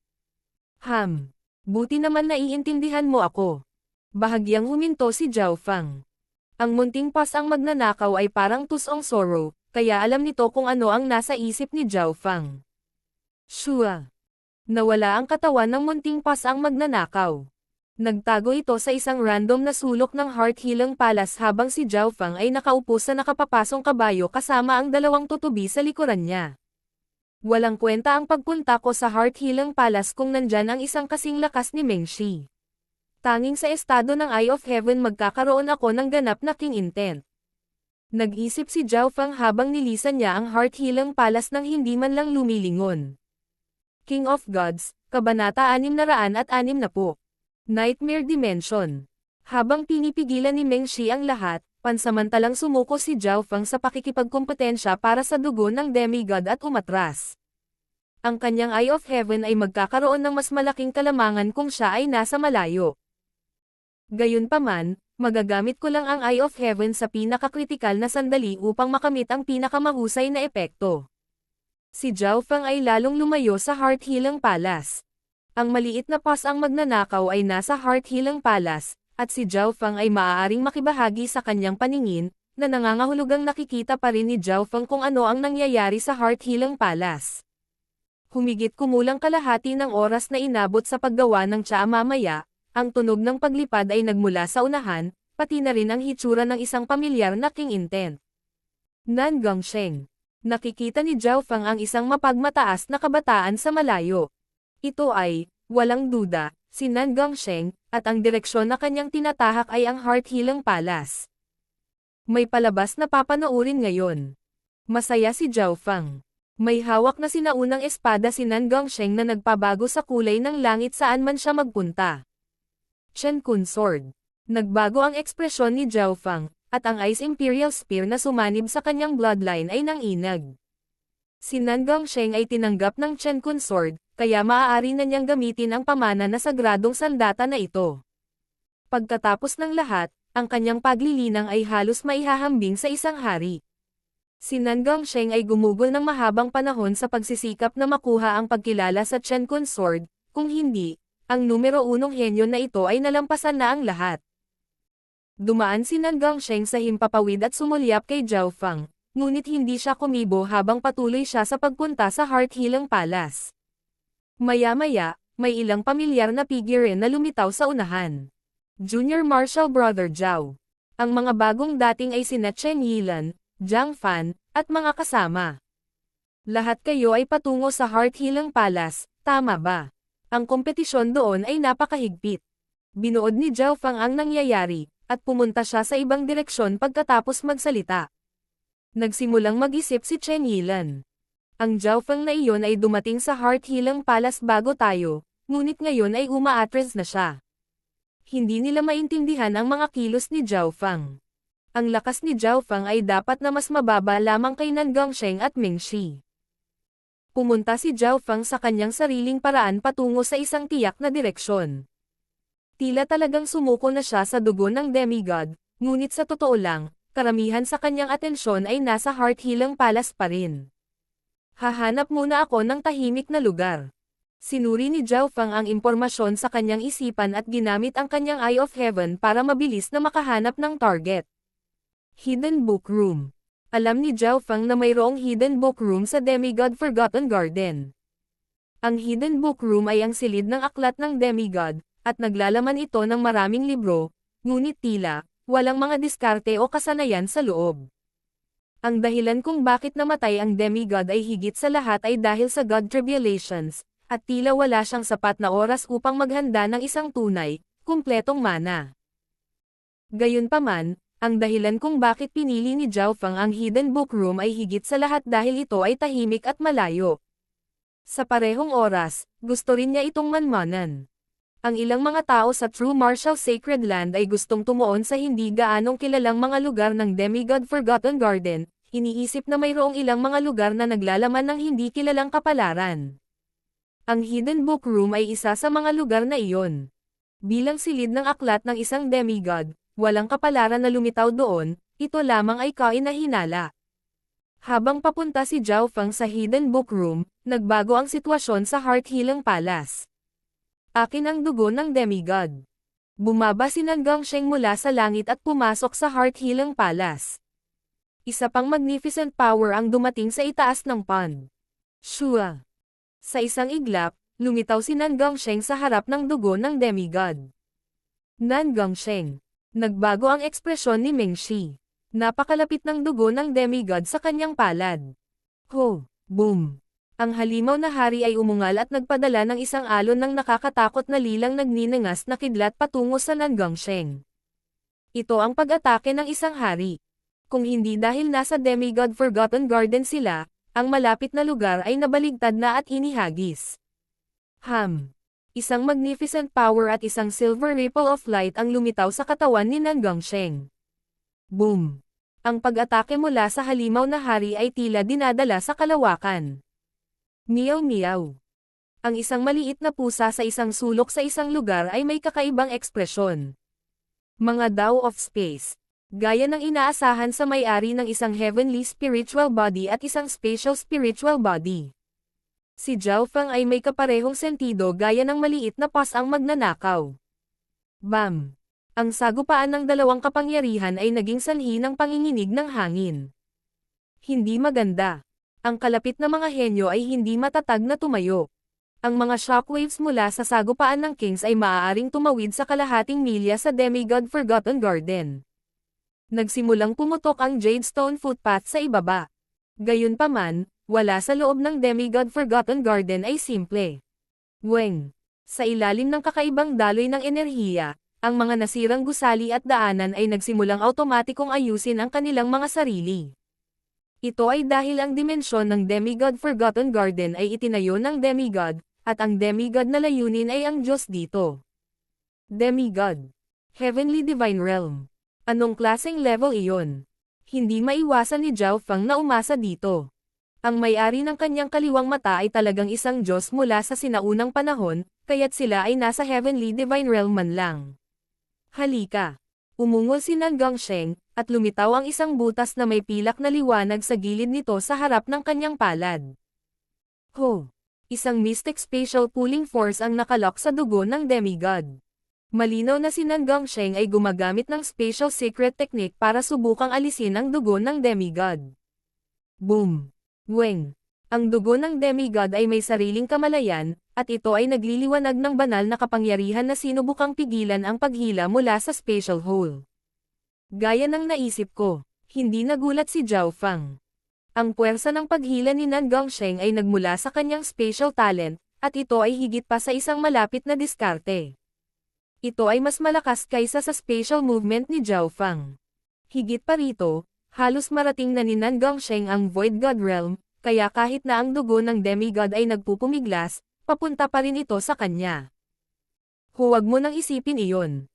Buti naman naiintindihan mo ako. Bahagyang huminto si Zhao Feng. Ang munting pas ang magnanakaw ay parang tusong sorrow, kaya alam nito kung ano ang nasa isip ni Zhao Feng. Shua. Nawala ang katawan ng munting pas ang magnanakaw. Nagtago ito sa isang random na sulok ng Heart Healing Palace habang si Zhao Feng ay nakaupo sa nakapapasong kabayo kasama ang dalawang tutubi sa likuran niya. Walang kwenta ang pagpunta ko sa Heart Healing Palace kung nandyan ang isang kasing lakas ni Meng Shi. Tanging sa estado ng Eye of Heaven magkakaroon ako ng ganap na king intent. Nag-isip si Zhao Feng habang nilisan niya ang Heart Healing Palace nang hindi man lang lumilingon. King of Gods, Kabanata 660. Nightmare Dimension. Habang pinipigilan ni Meng Shi ang lahat, pansamantalang sumuko si Zhao Feng sa pakikipagkompetensya para sa dugo ng demigod at umatras. Ang kanyang Eye of Heaven ay magkakaroon ng mas malaking kalamangan kung siya ay nasa malayo. Gayunpaman, magagamit ko lang ang Eye of Heaven sa pinakakritikal na sandali upang makamit ang pinakamahusay na epekto. Si Zhao Feng ay lalong lumayo sa Heart Healing Palace. Ang maliit na pas ang magnanakaw ay nasa Heart Healing Palace, at si Zhao Feng ay maaaring makibahagi sa kanyang paningin, na nangangahulugang nakikita pa rin ni Zhao Feng kung ano ang nangyayari sa Heart Healing Palace. Humigit kumulang kalahati ng oras na inabot sa paggawa ng tsaa mamaya, ang tunog ng paglipad ay nagmula sa unahan, pati na rin ang hitsura ng isang pamilyar na king intent. Nan Gongsheng. Nakikita ni Zhao Feng ang isang mapagmataas na kabataan sa malayo. Ito ay, walang duda, si Nan Gongsheng, at ang direksyon na kanyang tinatahak ay ang Heart Healing Palace. May palabas na papanoorin ngayon. Masaya si Zhao Feng. May hawak na sinaunang espada si Nan Gongsheng na nagpabago sa kulay ng langit saan man siya magpunta. Chen Kun Sword. Nagbago ang ekspresyon ni Zhao Feng, at ang Ice Imperial Spear na sumanib sa kanyang bloodline ay nanginag. Si Nan Gongsheng ay tinanggap ng Chen Kun Sword, kaya maaari na niyang gamitin ang pamana na sagradong sandata na ito. Pagkatapos ng lahat, ang kanyang paglilinang ay halos maihahambing sa isang hari. Si Nan Gongsheng ay gumugol ng mahabang panahon sa pagsisikap na makuha ang pagkilala sa Chen Kun Sword, kung hindi, ang numero 1 henyo na ito ay nalampasan na ang lahat. Dumaan si Nan Gongsheng sa himpapawid at sumulyap kay Zhao Feng, ngunit hindi siya kumibo habang patuloy siya sa pagpunta sa Heart Healing Palace. Maya-maya, may ilang pamilyar na figure na lumitaw sa unahan. Junior Marshall Brother Zhao. Ang mga bagong dating ay sina Chen Yilan, Jiang Fan, at mga kasama. Lahat kayo ay patungo sa Heart Healing Palace, tama ba? Ang kompetisyon doon ay napakahigpit. Binuod ni Zhao Fang ang nangyayari, at pumunta siya sa ibang direksyon pagkatapos magsalita. Nagsimulang mag-isip si Chen Yilan. Ang Zhao Fang na iyon ay dumating sa Heart Healing Palace bago tayo, ngunit ngayon ay umaatres na siya. Hindi nila maintindihan ang mga kilos ni Zhao Fang. Ang lakas ni Zhao Fang ay dapat na mas mababa lamang kay Nan Gongsheng at Ming Shi. Pumunta si Zhao Fang sa kanyang sariling paraan patungo sa isang tiyak na direksyon. Tila talagang sumuko na siya sa dugo ng demigod, ngunit sa totoo lang, karamihan sa kanyang atensyon ay nasa Heart Healing Palace pa rin. Hahanap muna ako ng tahimik na lugar. Sinuri ni Zhao Fang ang impormasyon sa kanyang isipan at ginamit ang kanyang Eye of Heaven para mabilis na makahanap ng target. Hidden Book Room. Alam ni Zhao Fang na mayroong Hidden Book Room sa Demigod Forgotten Garden. Ang Hidden Book Room ay ang silid ng aklat ng demigod, at naglalaman ito ng maraming libro, ngunit tila, walang mga diskarte o kasanayan sa loob. Ang dahilan kung bakit namatay ang demigod ay higit sa lahat ay dahil sa God Tribulations, at tila wala siyang sapat na oras upang maghanda ng isang tunay, kumpletong mana. Gayunpaman, ang dahilan kung bakit pinili ni Zhao Fang ang Hidden Book Room ay higit sa lahat dahil ito ay tahimik at malayo. Sa parehong oras, gusto rin niya itong manmanan. Ang ilang mga tao sa True Martial Sacred Land ay gustong tumuon sa hindi gaanong kilalang mga lugar ng Demigod Forgotten Garden, iniisip na mayroong ilang mga lugar na naglalaman ng hindi kilalang kapalaran. Ang Hidden Book Room ay isa sa mga lugar na iyon. Bilang silid ng aklat ng isang demigod, walang kapalaran na lumitaw doon, ito lamang ay kainahinala. Habang papunta si Zhao Fang sa Hidden Book Room, nagbago ang sitwasyon sa Heart Healing Palace. Akin ang dugo ng demigod. Bumaba si Nan Gongsheng mula sa langit at pumasok sa Heart Healing Palace. Isa pang magnificent power ang dumating sa itaas ng pond. Shua. Sa isang iglap, lumitaw si Nan Gongsheng sa harap ng dugo ng demigod. Nan Gongsheng. Nagbago ang ekspresyon ni Ming Shi. Napakalapit ng dugo ng demigod sa kanyang palad. Ho! Boom! Ang halimaw na hari ay umungal at nagpadala ng isang alon ng nakakatakot na lilang nagninangas na kidlat patungo sa Nan Gongsheng. Ito ang pag-atake ng isang hari. Kung hindi dahil nasa Demigod Forgotten Garden sila, ang malapit na lugar ay nabaligtad na at inihagis. Isang magnificent power at isang silver ripple of light ang lumitaw sa katawan ni Nan Gongsheng. Boom! Ang pag-atake mula sa halimaw na hari ay tila dinadala sa kalawakan. Meow meow. Ang isang maliit na pusa sa isang sulok sa isang lugar ay may kakaibang ekspresyon. Mga Tao of Space. Gaya ng inaasahan sa may-ari ng isang heavenly spiritual body at isang spatial spiritual body. Si Zhao Fang ay may kaparehong sentido gaya ng maliit na pas ang magnanakaw. Bam! Ang sagupaan ng dalawang kapangyarihan ay naging sanhi ng panginginig ng hangin. Hindi maganda. Ang kalapit na mga henyo ay hindi matatag na tumayo. Ang mga shockwaves mula sa sagupaan ng Kings ay maaaring tumawid sa kalahating milya sa Demigod Forgotten Garden. Nagsimulang pumutok ang Jadestone footpath sa ibaba. Gayunpaman, wala sa loob ng Demigod Forgotten Garden ay simple. Weng. Sa ilalim ng kakaibang daloy ng enerhiya, ang mga nasirang gusali at daanan ay nagsimulang automatikong ayusin ang kanilang mga sarili. Ito ay dahil ang dimensyon ng Demigod Forgotten Garden ay itinayo ng demigod, at ang demigod na layunin ay ang Diyos dito. Demigod. Heavenly Divine Realm. Anong klaseng level iyon? Hindi maiwasan ni Zhao Fang na umasa dito. Ang may-ari ng kanyang kaliwang mata ay talagang isang Diyos mula sa sinaunang panahon, kaya't sila ay nasa Heavenly Divine Realm man lang. Halika. Umungol si Nan Gongsheng, at lumitaw ang isang butas na may pilak na liwanag sa gilid nito sa harap ng kanyang palad. Ho! Isang mystic spatial pulling force ang nakalok sa dugo ng demigod. Malinaw na si Nan Gongsheng ay gumagamit ng spatial secret technique para subukang alisin ang dugo ng demigod. Boom! Weng! Ang dugo ng demigod ay may sariling kamalayan, at ito ay nagliliwanag ng banal na kapangyarihan na sinubukang pigilan ang paghila mula sa spatial hole. Gaya ng naisip ko, hindi nagulat si Zhao Fang. Ang puwersa ng paghila ni Nan Gongsheng ay nagmula sa kanyang spatial talent, at ito ay higit pa sa isang malapit na diskarte. Ito ay mas malakas kaysa sa spatial movement ni Zhao Fang. Higit pa rito, halos marating na ni Nan Gongsheng ang Void God Realm, kaya kahit na ang dugo ng demigod ay nagpupumiglas, papunta pa rin ito sa kanya. Huwag mo nang isipin iyon.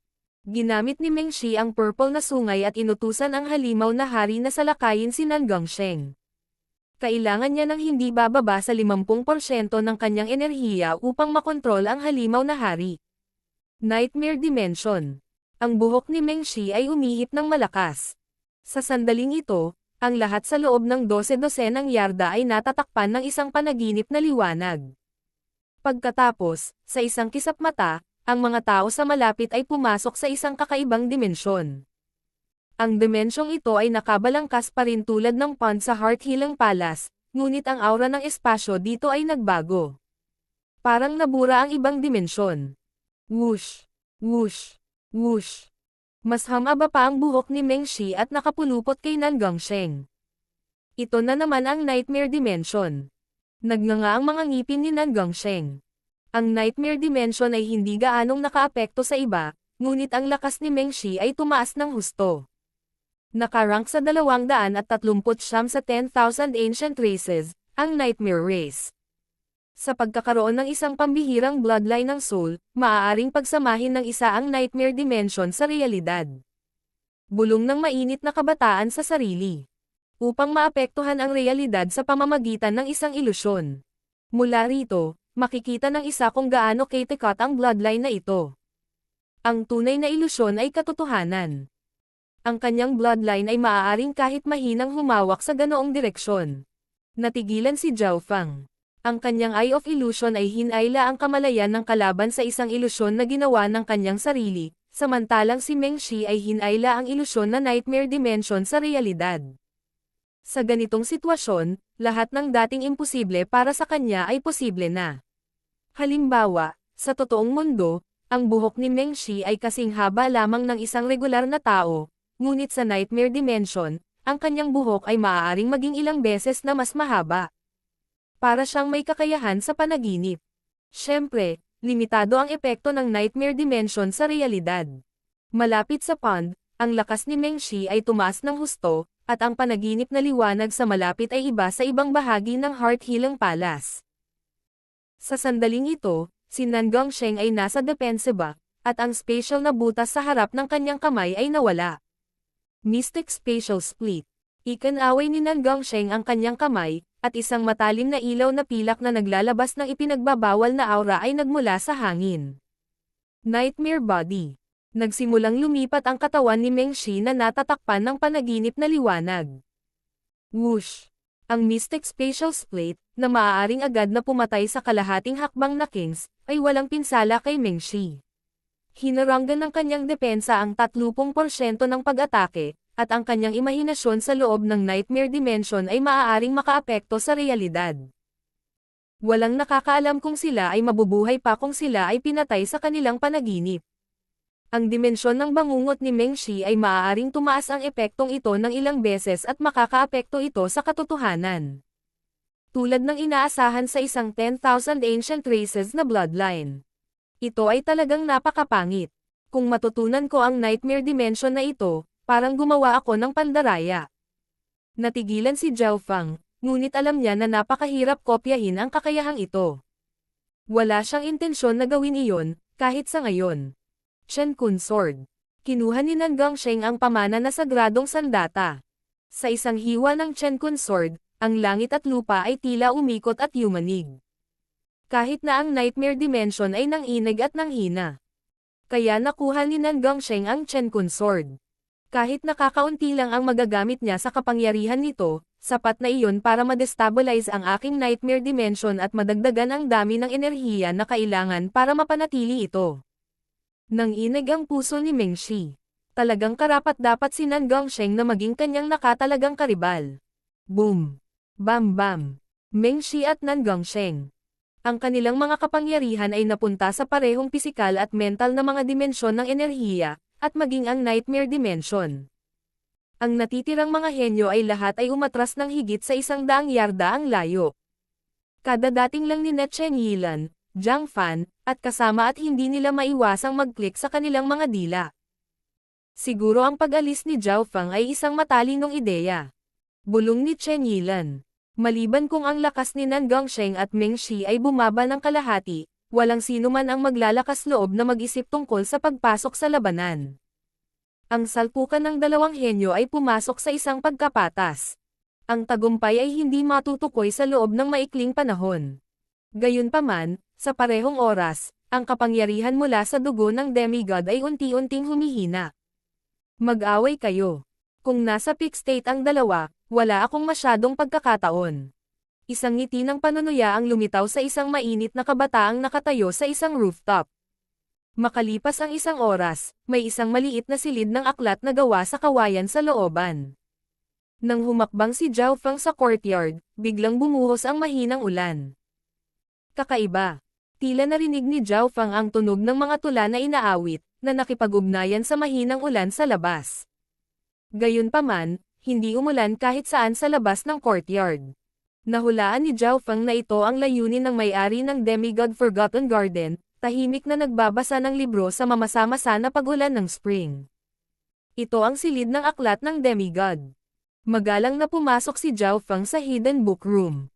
Ginamit ni Meng Shi ang purple na sungay at inutusan ang halimaw na hari na salakayin si Nan Gongsheng. Kailangan niya ng hindi bababa sa 50% ng kanyang enerhiya upang makontrol ang halimaw na hari. Nightmare Dimension. Ang buhok ni Meng Shi ay umihip ng malakas. Sa sandaling ito, ang lahat sa loob ng 12-dosenang yarda ay natatakpan ng isang panaginip na liwanag. Pagkatapos, sa isang kisap mata, ang mga tao sa malapit ay pumasok sa isang kakaibang dimensyon. Ang dimensyong ito ay nakabalangkas pa rin tulad ng pond sa Heart Healing Palace, ngunit ang aura ng espasyo dito ay nagbago. Parang nabura ang ibang dimensyon. Whoosh! Whoosh! Whoosh! Mas humaba pa ang buhok ni Meng Shi at nakapulupot kay Nan Gongsheng. Ito na naman ang Nightmare Dimension. Nagnganga ang mga ngipin ni Nan Gongsheng. Ang Nightmare Dimension ay hindi gaanong nakaapekto sa iba, ngunit ang lakas ni Meng Shi ay tumaas ng husto. Nakarank sa 239 sa 10,000 Ancient Races, ang Nightmare Race. Sa pagkakaroon ng isang pambihirang bloodline ng soul, maaaring pagsamahin ng isa ang Nightmare Dimension sa realidad. Bulong ng mainit na kabataan sa sarili. Upang maapektuhan ang realidad sa pamamagitan ng isang ilusyon. Mula rito, makikita ng isa kung gaano katikat ang bloodline na ito. Ang tunay na ilusyon ay katotohanan. Ang kanyang bloodline ay maaaring kahit mahinang humawak sa ganoong direksyon. Natigilan si Zhao Fang. Ang kanyang Eye of Illusion ay hinayla ang kamalayan ng kalaban sa isang ilusyon na ginawa ng kanyang sarili, samantalang si Meng Shi ay hinayla ang ilusyon na Nightmare Dimension sa realidad. Sa ganitong sitwasyon, lahat ng dating imposible para sa kanya ay posible na. Halimbawa, sa totoong mundo, ang buhok ni Meng Shi ay kasing haba lamang ng isang regular na tao, ngunit sa Nightmare Dimension, ang kanyang buhok ay maaaring maging ilang beses na mas mahaba. Para siyang may kakayahan sa panaginip. Siyempre, limitado ang epekto ng Nightmare Dimension sa realidad. Malapit sa pond, ang lakas ni Meng Shi ay tumaas ng husto, at ang panaginip na liwanag sa malapit ay iba sa ibang bahagi ng Heart Healing Palace. Sa sandaling ito, si Nan Gongsheng ay nasa depensiba, at ang spatial na butas sa harap ng kanyang kamay ay nawala. Mystic Spatial Split. Ikinaway ni Nan Gongsheng ang kanyang kamay, at isang matalim na ilaw na pilak na naglalabas ng ipinagbabawal na aura ay nagmula sa hangin. Nightmare Body. Nagsimulang lumipat ang katawan ni Meng Shi na natatakpan ng panaginip na liwanag. Whoosh! Ang Mystic Spatial Split, na maaaring agad na pumatay sa kalahating hakbang na Kings, ay walang pinsala kay Meng Shi. Hinaranggan ng kanyang depensa ang 30% ng pag-atake, at ang kanyang imahinasyon sa loob ng Nightmare Dimension ay maaaring makaapekto sa realidad. Walang nakakaalam kung sila ay mabubuhay pa kung sila ay pinatay sa kanilang panaginip. Ang dimensyon ng bangungot ni Meng Shi ay maaaring tumaas ang epektong ito ng ilang beses at makakaapekto ito sa katotohanan. Tulad ng inaasahan sa isang 10,000 Ancient Races na bloodline. Ito ay talagang napakapangit. Kung matutunan ko ang Nightmare Dimension na ito, parang gumawa ako ng pandaraya. Natigilan si Zhao Fang, ngunit alam niya na napakahirap kopyahin ang kakayahang ito. Wala siyang intensyon na gawin iyon, kahit sa ngayon. Chen Kun Sword. Kinuha ni Nan Gongsheng ang pamana na sagradong sandata. Sa isang hiwa ng Chen Kun Sword, ang langit at lupa ay tila umikot at yumanig. Kahit na ang Nightmare Dimension ay nanginig at nanghina. Kaya nakuha ni Nan Gongsheng ang Chen Kun Sword. Kahit nakakaunti lang ang magagamit niya sa kapangyarihan nito, sapat na iyon para ma-destabilize ang aking Nightmare Dimension at madagdagan ang dami ng enerhiya na kailangan para mapanatili ito. Nanginig ang puso ni Meng Shi. Talagang karapat-dapat si Nan Gongsheng na maging kanyang nakatalagang karibal. Boom! Bam bam! Meng Shi at Nan Gongsheng. Ang kanilang mga kapangyarihan ay napunta sa parehong pisikal at mental na mga dimensyon ng enerhiya, at maging ang nightmare dimension. Ang natitirang mga henyo ay lahat ay umatras ng higit sa 100 yarda ang layo. Kadadating lang ni Chen Yilan, Jiang Fan, at kasama at hindi nila maiwasang mag-click sa kanilang mga dila. Siguro ang pag-alis ni Zhao Feng ay isang matalinong ideya. Bulong ni Chen Yilan. Maliban kung ang lakas ni Nan Gongsheng at Meng Shi ay bumaba ng kalahati, walang sino man ang maglalakas loob na mag-isip tungkol sa pagpasok sa labanan. Ang salpukan ng dalawang henyo ay pumasok sa isang pagkapatas. Ang tagumpay ay hindi matutukoy sa loob ng maikling panahon. Gayunpaman, sa parehong oras, ang kapangyarihan mula sa dugo ng demigod ay unti-unting humihina. Mag-away kayo. Kung nasa peak state ang dalawa, wala akong masyadong pagkakataon. Isang ngiti ng panunuya ang lumitaw sa isang mainit na kabataang nakatayo sa isang rooftop. Makalipas ang isang oras, may isang maliit na silid ng aklat na gawa sa kawayan sa looban. Nang humakbang si Zhao Feng sa courtyard, biglang bumuhos ang mahinang ulan. Kakaiba. Tila narinig ni Zhao Feng ang tunog ng mga tula na inaawit, na nakipag-ugnayan sa mahinang ulan sa labas. Gayunpaman, hindi umulan kahit saan sa labas ng courtyard. Nahulaan ni Zhao Feng na ito ang layunin ng may-ari ng Demigod Forgotten Garden, tahimik na nagbabasa ng libro sa mamasa-masa na pag-ulan ng spring. Ito ang silid ng aklat ng Demigod. Magalang na pumasok si Zhao Feng sa hidden book room.